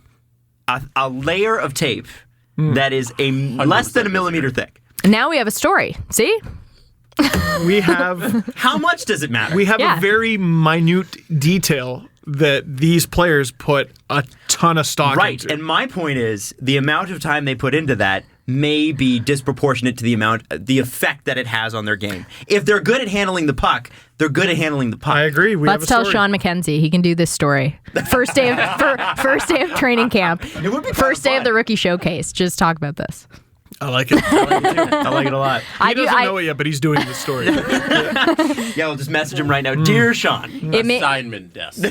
a layer of tape that is less than a millimeter thick. Now we have a story. See? We have How much does it matter? a Yeah. very minute detail that these players put a ton of stock Right, into. and my point is the amount of time they put into that may be disproportionate to the effect that it has on their game. If they're good at handling the puck, they're good at handling the puck. I agree. Let's tell Sean McKenzie. He can do this story. First day of training camp. It would be First day of fun. the rookie showcase. Just talk about this. I like it. I like it a lot. He doesn't know it yet, but he's doing the story. Yeah, we'll just message him right now. Dear Sean. Assignment desk.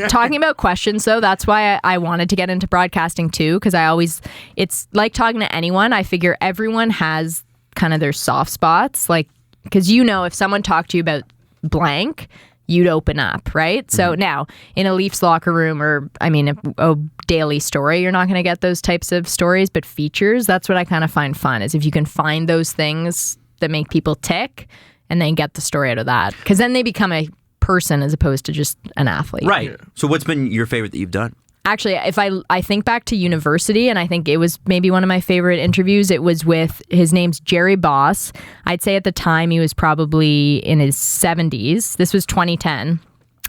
Talking about questions, though, that's why I wanted to get into broadcasting too, because it's like talking to anyone. I figure everyone has kind of their soft spots, like, because if someone talked to you about blank, you'd open up, right? So now in a Leafs locker room, or a daily story, you're not going to get those types of stories, but features, that's what I kind of find fun, is if you can find those things that make people tick and then get the story out of that, because then they become a person as opposed to just an athlete. Right. So what's been your favorite that you've done? Actually, if I think back to university, and I think it was maybe one of my favorite interviews, it was with, his name's Jerry Boss. I'd say at the time he was probably in his 70s. This was 2010.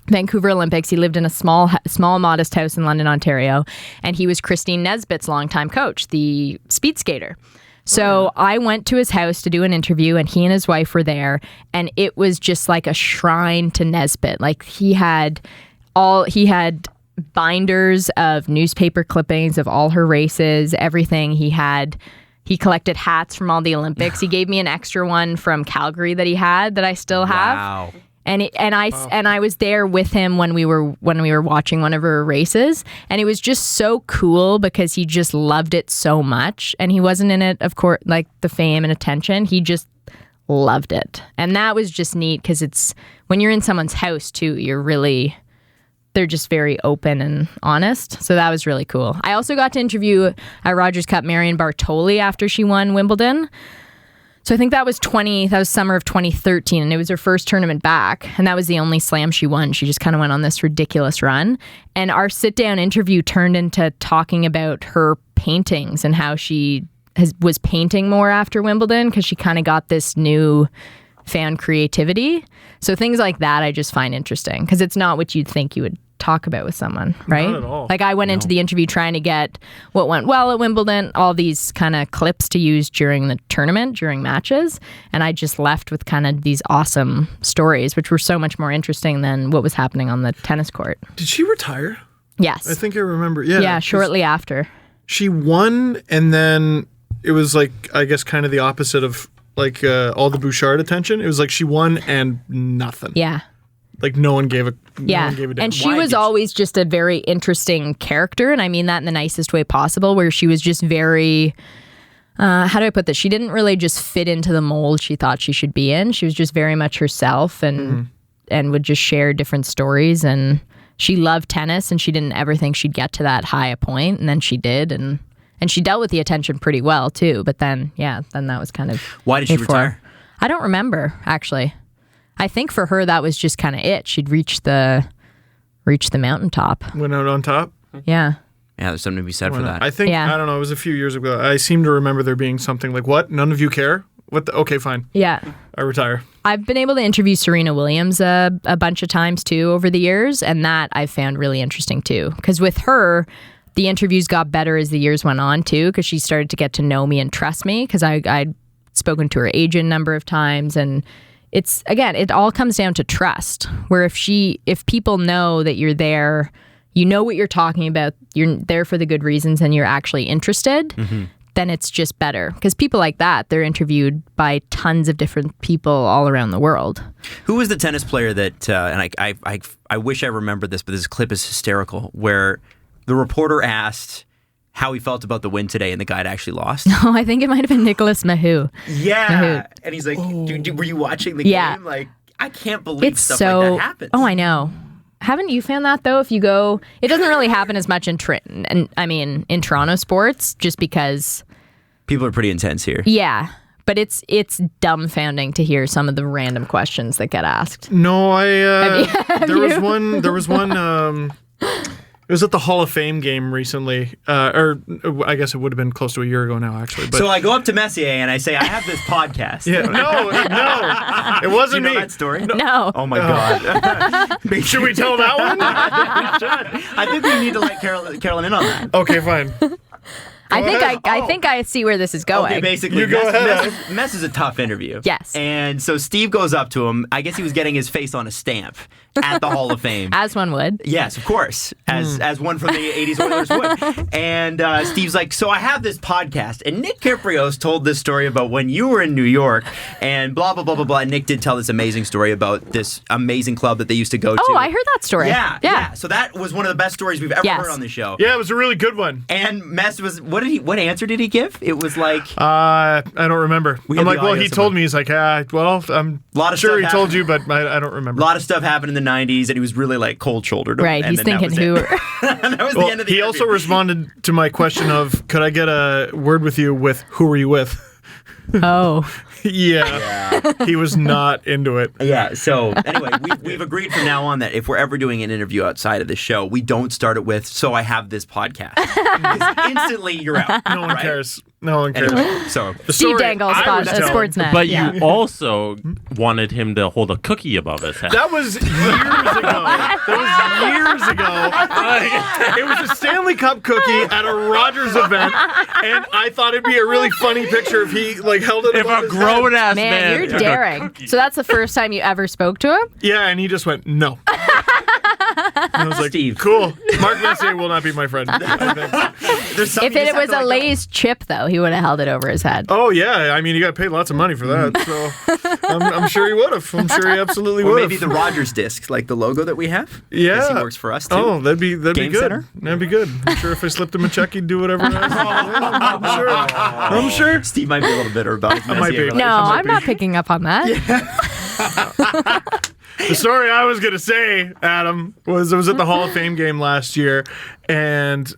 Vancouver Olympics. He lived in a small, modest house in London, Ontario, and he was Christine Nesbitt's longtime coach, the speed skater. So I went to his house to do an interview, and he and his wife were there, and it was just like a shrine to Nesbitt. Like he had binders of newspaper clippings of all her races, everything. He collected hats from all the Olympics. He gave me an extra one from Calgary that he had that I still have. Wow. And I was there with him when we were watching one of her races, and it was just so cool because he just loved it so much, and he wasn't in it, of course, like the fame and attention. He just loved it, and that was just neat because it's when you're in someone's house too, they're just very open and honest. So that was really cool. I also got to interview at Rogers Cup Marion Bartoli after she won Wimbledon. So I think that was summer of 2013, and it was her first tournament back, and that was the only slam she won. She just kind of went on this ridiculous run, and our sit-down interview turned into talking about her paintings and how she was painting more after Wimbledon because she kind of got this new found creativity. So things like that I just find interesting because it's not what you'd think you would talk about with someone, right? Not at all. Like I went into the interview trying to get what went well at Wimbledon, all these kind of clips to use during the tournament, during matches, and I just left with kind of these awesome stories, which were so much more interesting than what was happening on the tennis court. Did she retire? Yes. I think I remember. Yeah. Yeah, shortly after. She won, and then it was like, I guess, kind of the opposite of like all the Bouchard attention. It was like she won and nothing. Yeah. Like no one gave a Yeah, damn. and she was always just a very interesting character, and I mean that in the nicest way possible, where she was just very, how do I put this? She didn't really just fit into the mold she thought she should be in. She was just very much herself and would just share different stories, and she loved tennis, and she didn't ever think she'd get to that high a point, and then she did, and she dealt with the attention pretty well too, but then that was kind of... Why did she retire? I don't remember, actually. I think for her that was just kind of it. She'd reached the mountaintop. Went out on top. Yeah. Yeah, there's something to be said for that. I think, Yeah. I don't know, it was a few years ago. I seem to remember there being something like, what? None of you care? Okay, fine. Yeah. I retire. I've been able to interview Serena Williams a bunch of times too over the years, and that I've found really interesting too. Because with her, the interviews got better as the years went on too, because she started to get to know me and trust me, because I'd spoken to her agent a number of times, and it's, again, it all comes down to trust, where if people know that you're there, you know what you're talking about, you're there for the good reasons, and you're actually interested, then it's just better. Because people like that, they're interviewed by tons of different people all around the world. Who was the tennis player that, and I wish I remembered this, but this clip is hysterical, where the reporter asked how he felt about the win today, and the guy had actually lost. Oh, I think it might have been Nicholas Mahou. Yeah. Mahou. And he's like, were you watching the Yeah. game? Like, I can't believe It's stuff so... like that happens. Oh, I know. Haven't you found that, though? If you go... It doesn't really happen as much in Toronto sports, just because... People are pretty intense here. Yeah. But it's dumbfounding to hear some of the random questions that get asked. No, there was one. It was at the Hall of Fame game recently, or I guess it would have been close to a year ago now, actually. But So I go up to Messier and I say, I have this podcast. yeah, no, it wasn't Do you know me. that story? No. Oh my God. Should we tell that one? We should. I think we need to let Carolyn in on that. Okay, fine. I think I see where this is going. Okay, basically, You go ahead. Mess is a tough interview. Yes. And so Steve goes up to him. I guess he was getting his face on a stamp at the Hall of Fame. As one would. Yes, of course, as one from the 80s Oilers would. And Steve's like, so I have this podcast, and Nick Kiprios told this story about when you were in New York, and blah, blah, blah, blah, blah. And Nick did tell this amazing story about this amazing club that they used to go to. Oh, I heard that story. Yeah. So that was one of the best stories we've ever heard on the show. Yeah, it was a really good one. And Mess was, what answer did he give? It was like... I don't remember. We I'm had like, the well, audio he somewhere. told me. He's like, I'm Lot of sure stuff he told you, but I don't remember. A lot of stuff happened in the 90s, and he was really like cold-shouldered. Right, and he's then thinking that was who... it. And that was the Well, end of the he also interview. responded to my question of, could I get a word with you with who were you with? Oh. Yeah. He was not into it. Yeah. So anyway, we've agreed from now on that if we're ever doing an interview outside of the show, we don't start it with "So I have this podcast." Because instantly you're out. No one cares. No one cares. Anyway, so The Steve story Dangle, I was telling- Sportsnet. But yeah. you also wanted him to hold a cookie above his head. That was years ago. It was a Stanley Cup cookie at a Rogers event, and I thought it'd be a really funny picture if he held it if above a his grown head. ass Man, you're took a daring. cookie. So that's the first time you ever spoke to him? Yeah, and he just went, no. And I was like, Steve. cool. Mark Messier will not be my friend. I think. there's something If you it just have was to a let go. Lay's chip, though, he would have held it over his head. Oh, yeah. I mean, you got paid lots of money for that. So I'm sure he would have. I'm sure he absolutely Or would maybe have. the Rogers disc, like the logo that we have. Yeah. Guess he works for us too. Oh, that'd be Game good. Center? That'd be good. I'm sure if I slipped him a check, he'd do whatever. I'm sure. Steve might be a little bitter about his might be. Messier No, might I'm be. not picking up on that. The story I was gonna say, Adam, was I was at the Hall of Fame game last year, and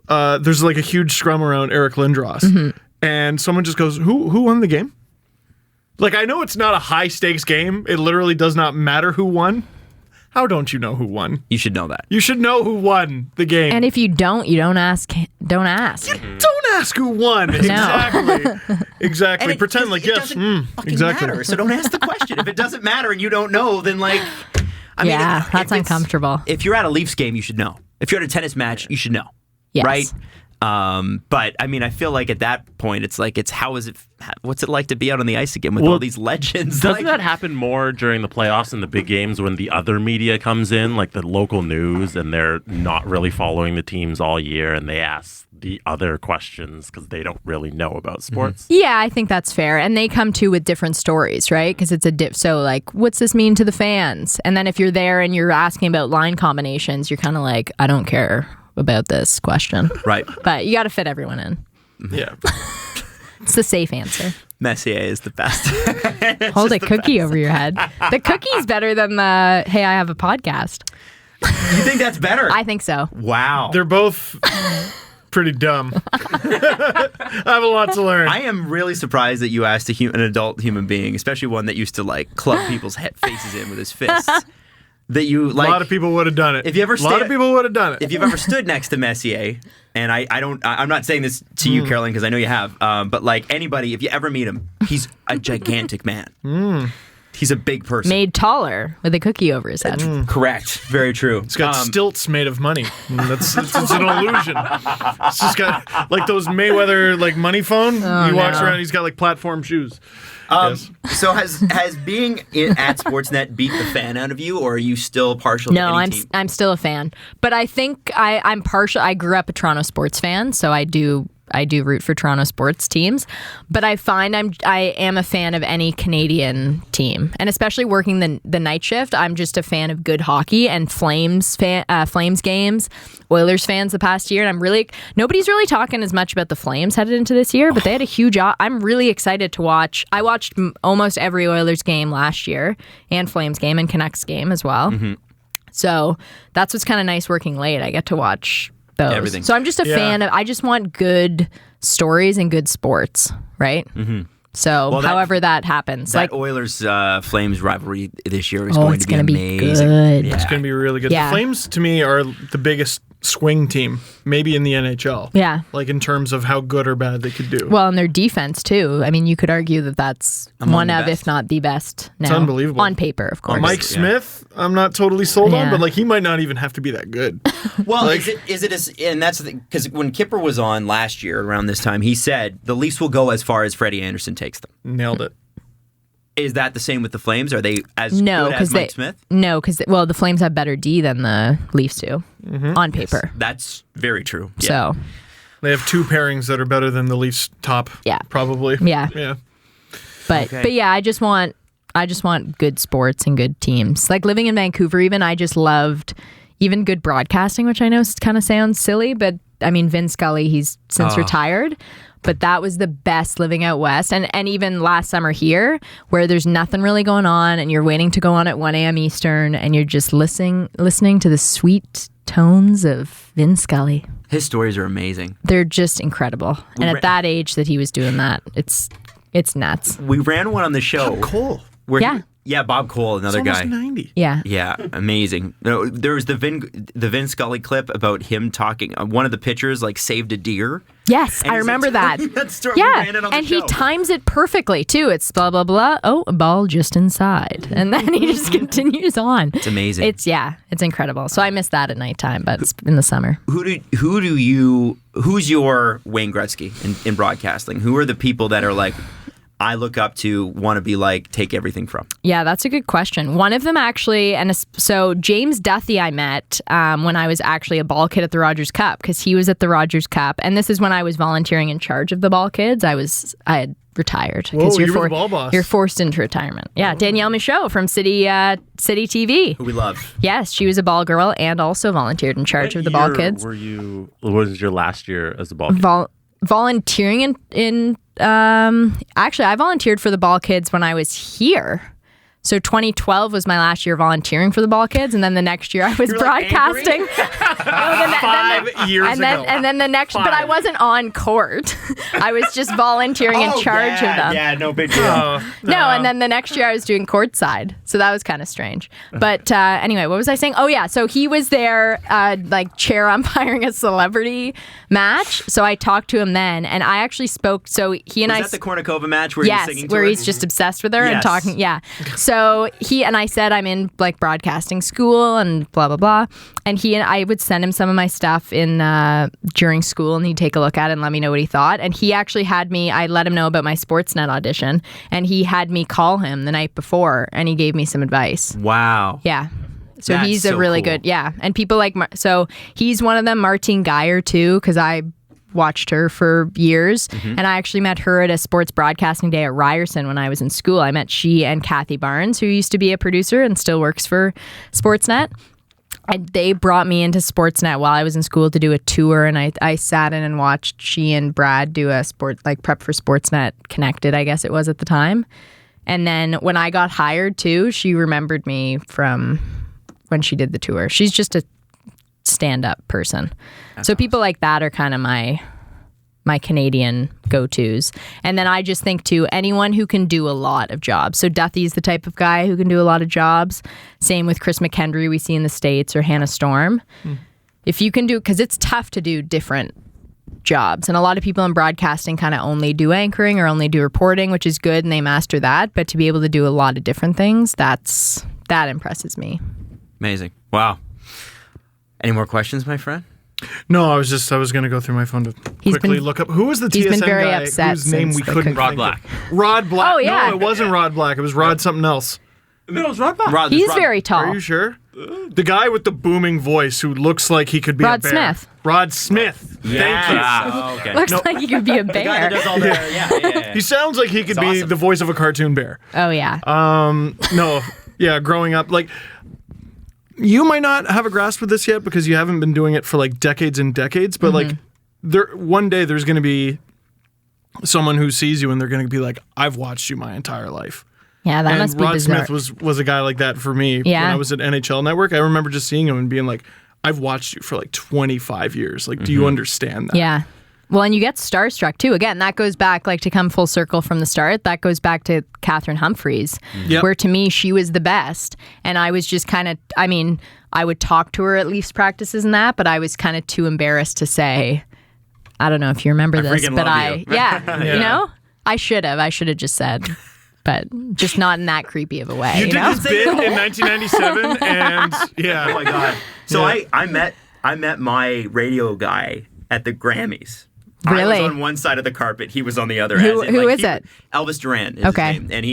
there's like a huge scrum around Eric Lindros, and someone just goes, "Who won the game?" Like, I know it's not a high stakes game. It literally does not matter who won. How don't you know who won? You should know that. You should know who won the game. And if you don't ask. Don't ask. Don't ask who won. Exactly. Exactly. And it- Pretend like, it yes. doesn't fucking exactly. matter. So don't ask the question. If it doesn't matter and you don't know, then like, I mean, Yeah, if that's it's- uncomfortable. If you're at a Leafs game, you should know. If you're at a tennis match, you should know. Yes. Right? But I mean, I feel like at that point, it's like, what's it like to be out on the ice again with all these legends? Doesn't Like, that happen more during the playoffs and the big games when the other media comes in, like the local news, and they're not really following the teams all year, and they ask the other questions because they don't really know about sports? Yeah, I think that's fair. And they come too with different stories, right? Because it's so like, what's this mean to the fans? And then if you're there and you're asking about line combinations, you're kind of like, I don't care about this question. right. But you got to fit everyone in. Yeah. It's the safe answer. Messier is the best. Hold a cookie over your head. The cookie's better than the, hey, I have a podcast. You think that's better? I think so. Wow. They're both pretty dumb. I have a lot to learn. I am really surprised that you asked an adult human being, especially one that used to like club people's faces in with his fists. That you like. A lot of people would have done it. If you ever a lot of people would have done it. If you've ever stood next to Messier, and I'm not saying this to you, Caroline, because I know you have, but like anybody, if you ever meet him, he's a gigantic man. He's a big person. Made taller with a cookie over his head. Correct. Very true. It's got stilts made of money. It's an illusion. It's just got like those Mayweather like money phone. He walks around. He's got like platform shoes. Yes. So has being at Sportsnet beat the fan out of you, or are you still partial No, to any team? I'm still a fan, but I think I'm partial. I grew up a Toronto sports fan, so I do root for Toronto sports teams, but I find I am a fan of any Canadian team, and especially working the night shift. I'm just a fan of good hockey and Flames games, Oilers fans the past year, and nobody's really talking as much about the Flames headed into this year, but they had a huge. I'm really excited to watch. I watched almost every Oilers game last year, and Flames game, and Canucks game as well. Mm-hmm. So that's what's kind of nice working late. I get to watch those. Everything. So I'm just a fan of. I just want good stories and good sports, right? Mm-hmm. So Well, however that happens, That like Oilers Flames rivalry this year is it's going to be be amazing. good. Yeah. It's going to be really good. Yeah. The Flames, to me, are the biggest swing team, maybe in the NHL. Yeah. Like in terms of how good or bad they could do. Well, and their defense too. I mean, you could argue that that's one the of, best. if not the best. Now. unbelievable. On paper, of course. Mike Smith, I'm not totally sold on, Yeah. but like he might not even have to be that good. Well, and that's because when Kipper was on last year around this time, he said the Leafs will go as far as Freddie Anderson takes them. Nailed it. Is that the same with the Flames? Are they as No, good as because Mike Smith? No, because the Flames have better D than the Leafs do on paper. That's very true. Yeah. So They have two pairings that are better than the Leafs top. Yeah. Probably. Yeah. Yeah. But yeah, I just want good sports and good teams. Like living in Vancouver, even I just loved even good broadcasting, which I know kind of sounds silly, but I mean Vin Scully, he's since retired. But that was the best living out west. And even last summer here, where there's nothing really going on and you're waiting to go on at 1 a.m. Eastern and you're just listening to the sweet tones of Vin Scully. His stories are amazing. They're just incredible. And at that age that he was doing that, it's It's nuts. We ran one on the show. Cole. Where Yeah. Bob Cole, another Almost guy. 90. Yeah. Yeah, amazing. No, there was the Vin Scully clip about him talking. One of the pitchers like saved a deer. Yes, And I he's, remember like, that. telling that story. We Yeah, ran it on the and he show. times it perfectly too. It's blah blah blah. Oh, a ball just inside, and then he just continues on. It's amazing. It's incredible. So I miss that at nighttime, but it's in the summer. Who's your Wayne Gretzky in broadcasting? Who are the people that are like, I look up to, want to be like, take everything from? Yeah, that's a good question. One of them actually, so James Duthie I met when I was actually a ball kid at the Rogers Cup, because he was at the Rogers Cup, and this is when I was volunteering in charge of the ball kids. I had retired. Whoa, you're you were the ball boss. You're forced into retirement. Yeah, Danielle Michaud from City TV. Who we love. Yes, she was a ball girl and also volunteered in charge of the ball kids. What was your last year as a ball kid? Volunteering in actually I volunteered for the ball kids when I was here. So 2012 was my last year volunteering for the ball kids, and then the next year I was broadcasting. 5 years ago. And then the next, but I wasn't on court. I was just volunteering in charge of them. Yeah, no big deal. No, and then the next year I was doing courtside. So that was kind of strange. But anyway, what was I saying? Oh, yeah. So he was there, like chair umpiring a celebrity match. So I talked to him then, and I actually spoke. So he and Was I. that the Kornikova match where he was singing to where her? he's just obsessed with her and Yes. talking. Yeah. So he and I said I'm in like broadcasting school and blah blah blah, and I would send him some of my stuff in during school, and he'd take a look at it and let me know what he thought. And he actually had me. I let him know about my Sportsnet audition, and he had me call him the night before, and he gave me some advice. Wow. Yeah. So That's he's so a really cool. good, yeah. And people like, so he's one of them, Martine Geyer too, because I watched her for years. And I actually met her at a sports broadcasting day at Ryerson when I was in school. I met she and Kathy Barnes, who used to be a producer and still works for Sportsnet. And they brought me into Sportsnet while I was in school to do a tour, and I sat in and watched she and Brad do a prep for Sportsnet Connected, I guess it was at the time. And then when I got hired too, she remembered me from when she did the tour. She's just a stand-up person. So people like that are kind of my Canadian go-tos. And then I just think too, anyone who can do a lot of jobs. So Duthie's the type of guy who can do a lot of jobs. Same with Chris McKendry we see in the States, or Hannah Storm. If you can do, because it's tough to do different jobs. And a lot of people in broadcasting kind of only do anchoring or only do reporting, which is good, and they master that. But to be able to do a lot of different things, that impresses me. Amazing. Wow. Any more questions, my friend? No, I was going to go through my phone to quickly look up who was the he's TSN been very guy upset whose name since we they couldn't couldn't- think Rod of. Black. Rod Black. Oh, yeah. No, it wasn't Rod Black. It was Rod something else. No, it was Rod Black. He's very tall. Are you sure? The guy with the booming voice who looks like he could be Rod a bear. Smith. Rod Smith. Thank you. Oh, okay. Looks like he could be a The guy that bear. does all the, yeah. He sounds like he could be awesome. the voice of a cartoon bear. Oh, yeah. No, yeah, growing up, like, you might not have a grasp of this yet because you haven't been doing it for like decades and decades, but like, one day there's going to be someone who sees you and they're going to be like, I've watched you my entire life. Yeah, that And must be Rod bizarre. Smith was a guy like that for me when Yeah. I was at NHL Network. I remember just seeing him and being like, I've watched you for like 25 years. Like, do you understand that? Yeah. Well, and you get starstruck too. Again, that goes back, like, to come full circle from the start, that goes back to Catherine Humphreys, Yep. where to me, she was the best. And I was just kind of, I mean, I would talk to her at Leafs practices and that, but I was kind of too embarrassed to say, I don't know if you remember this, freaking but love you. you know, I should have just said, but just not in that creepy of a way. You did know? this bit in 1997, and yeah. Oh my god. So Yeah. I met my radio guy at the Grammys. Really? I was on one side of the carpet. He was on the other. Who- as in, who like, is it? Elvis Duran. Is Okay. His name. And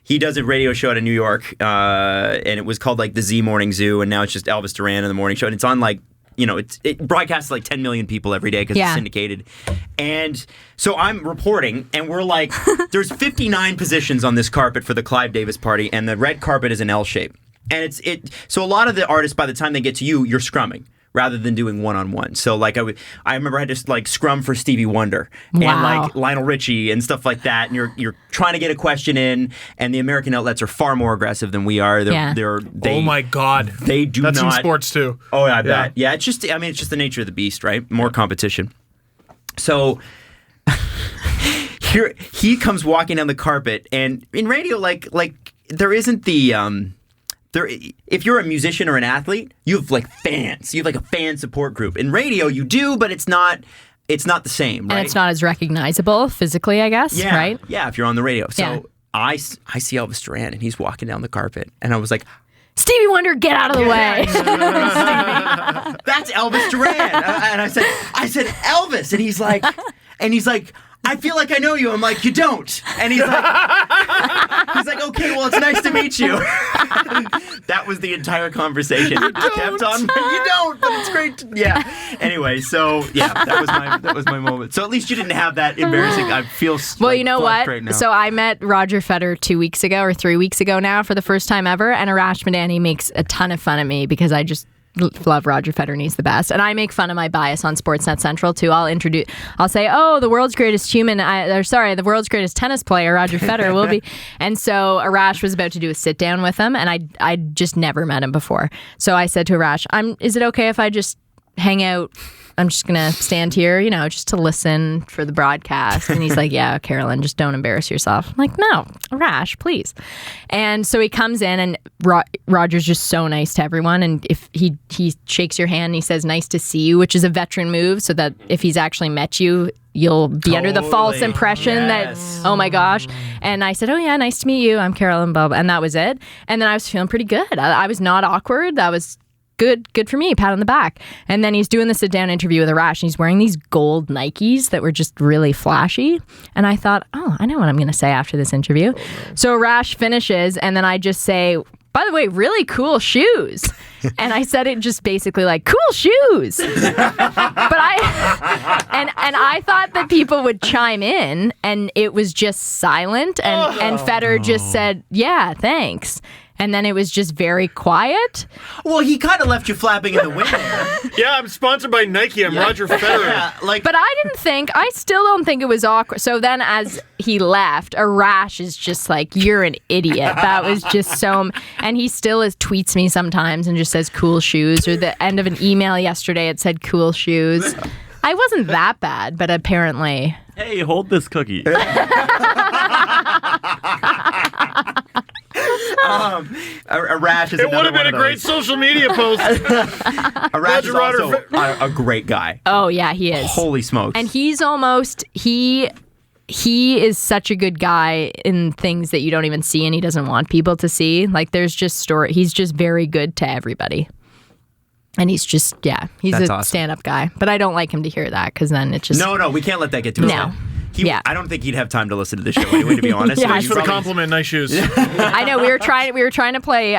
he does a radio show out of New York, and it was called like the Z Morning Zoo, and now it's just Elvis Duran in the morning show, and it's on like, you know, it broadcasts like 10 million people every day because Yeah. it's syndicated. And so I'm reporting, and we're like, there's 59 positions on this carpet for the Clive Davis party, and the red carpet is an L shape. And so a lot of the artists, by the time they get to you, you're scrumming rather than doing one-on-one. So like I remember I had to like scrum for Stevie Wonder and Wow. like Lionel Richie and stuff like that. And you're trying to get a question in, and the American outlets are far more aggressive than we are. Yeah. Oh my God. They do That's not. in sports too. Oh, I bet. Yeah, it's just it's just the nature of the beast, right? More competition. So here he comes walking down the carpet, and in radio, like there isn't the if you're a musician or an athlete, you have like fans. You have like a fan support group. In radio, you do, but it's not the same, right? And it's not as recognizable physically, I guess, right? Yeah, if you're on the radio. So Yeah. I see Elvis Duran, and he's walking down the carpet, and I was like, Stevie Wonder, get out of the way. that's Elvis Duran. And I said, Elvis. And he's like, I feel like I know you. I'm like, you don't. And he's like, okay, well, it's nice to meet you. That was the entire conversation. You kept on. You don't, but it's great. Yeah. Anyway, so yeah, that was my moment. So at least you didn't have that embarrassing. I feel well, you know what? Right now. So I met Roger Federer 2 weeks ago or 3 weeks ago now for the first time ever, and Arash Madani makes a ton of fun of me because I just love Roger Federer and he's the best. And I make fun of my bias on Sportsnet Central too. I'll say, oh, the world's greatest the world's greatest tennis player, Roger Federer will be. And so Arash was about to do a sit down with him, and I just never met him before. So I said to Arash, is it okay if I just hang out? I'm just going to stand here, just to listen for the broadcast. And he's like, yeah, Carolyn, just don't embarrass yourself. I'm like, no, Arash, please. And so he comes in, and Roger's just so nice to everyone. And if he shakes your hand and he says, nice to see you, which is a veteran move, so that if he's actually met you, you'll be under the false impression that, oh my gosh. And I said, oh yeah, nice to meet you. I'm Carolyn Bub. And that was it. And then I was feeling pretty good. I was not awkward. That was good for me, pat on the back. And then he's doing the sit down interview with Arash, and he's wearing these gold Nikes that were just really flashy. And I thought, oh, I know what I'm going to say after this interview. So Arash finishes, and then I just say, by the way, really cool shoes. And I said it just basically like, cool shoes. But I thought that people would chime in, and it was just silent. And Federer just said, yeah, thanks. And then it was just very quiet. Well, he kind of left you flapping in the wind there. Yeah, I'm sponsored by Nike. I'm Roger Federer. Yeah, but I still don't think it was awkward. So then as he left, Arash is just like, you're an idiot. That was just so... And he still tweets me sometimes and just says cool shoes. Or the end of an email yesterday, it said cool shoes. I wasn't that bad, but apparently... Hey, hold this cookie. Arash is It would have been a great social media post. Arash is also a great guy. Oh, yeah, he is. Holy smokes. And he's almost... He is such a good guy in things that you don't even see and he doesn't want people to see. Like, there's just he's just very good to everybody. And he's just, he's That's a awesome. stand-up guy. But I don't like him to hear that, because then it just... No, we can't let that get to his head. I don't think he'd have time to listen to the show anyway, to be honest. Yeah, Thanks for the compliment. Nice shoes. I know, we were trying to play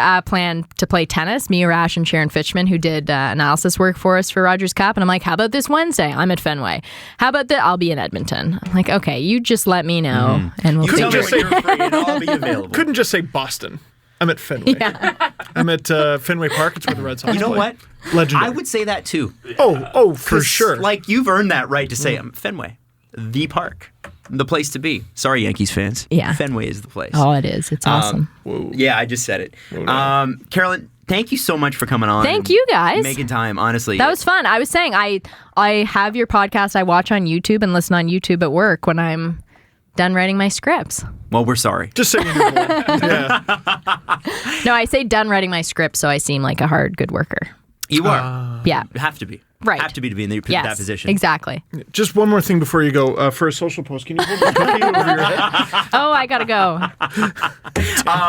tennis, me, Arash, and Sharon Fitchman, who did analysis work for us for Rogers Cup. And I'm like, how about this Wednesday? I'm at Fenway. How about I'll be in Edmonton. I'm like, okay, you just let me know, and we'll You tell me figure when you're free and I'll be available. Couldn't just say Boston. I'm at Fenway. Yeah. I'm at Fenway Park. It's where the Red Sox You know play. what? Legendary. I would say that too. Oh, for 'Cause, sure. Like, you've earned that right to say Fenway, the park, the place to be. Sorry, Yankees fans. Yeah. Fenway is the place. Oh, it is. It's awesome. Yeah, I just said it. Carolyn, thank you so much for coming on. Thank you, guys. Making time, honestly. That was fun. I was saying, I have your podcast. I watch on YouTube and listen on YouTube at work when I'm done writing my scripts. Well, we're sorry. Just saying. Yeah. No, I say done writing my script, so I seem like a hard, good worker. You are. Yeah. You have to be. Right. Have to be in that Yes, position. exactly. Just one more thing before you go. For a social post, can you hold the cookie over your head? Oh, I gotta go.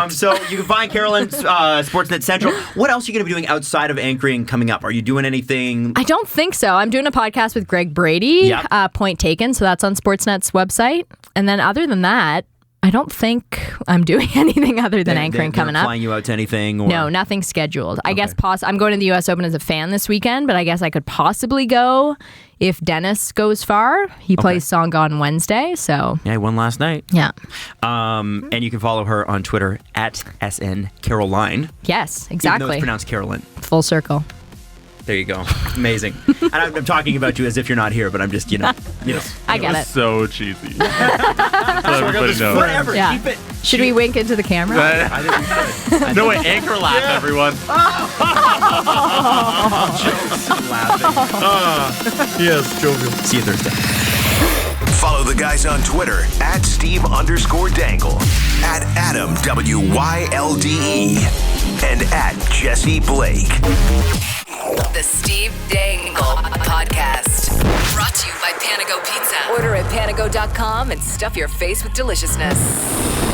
So you can find Carolyn Sportsnet Central. What else are you going to be doing outside of anchoring coming up? Are you doing anything? I don't think so. I'm doing a podcast with Greg Brady, Yep. Point Taken, so that's on Sportsnet's website. And then other than that, I don't think I'm doing anything other than anchoring coming up. Flying you out to anything? Or? No, nothing scheduled. I guess I'm going to the U.S. Open as a fan this weekend, but I guess I could possibly go if Dennis goes far. He plays Song on Wednesday, so... Yeah, he won last night. Yeah. And you can follow her on Twitter at SNCaroline. Yes, Even though exactly. it's pronounced Carolyn. Full circle. There you go. Amazing. And I'm talking about you as if you're not here, but I'm just, I get it. So cheesy. Let everybody know. Whatever. Yeah. Keep it. Should we wink into the camera? I think we should. No way, anchor laugh, everyone. Jokes and laughing. Yes, jovial. See you Thursday. Follow the guy guys on Twitter at Steve_Dangle, at Adam WYLDE, and at Jesse Blake. The Steve Dangle Podcast. Brought to you by Panago Pizza. Order at panago.com and stuff your face with deliciousness.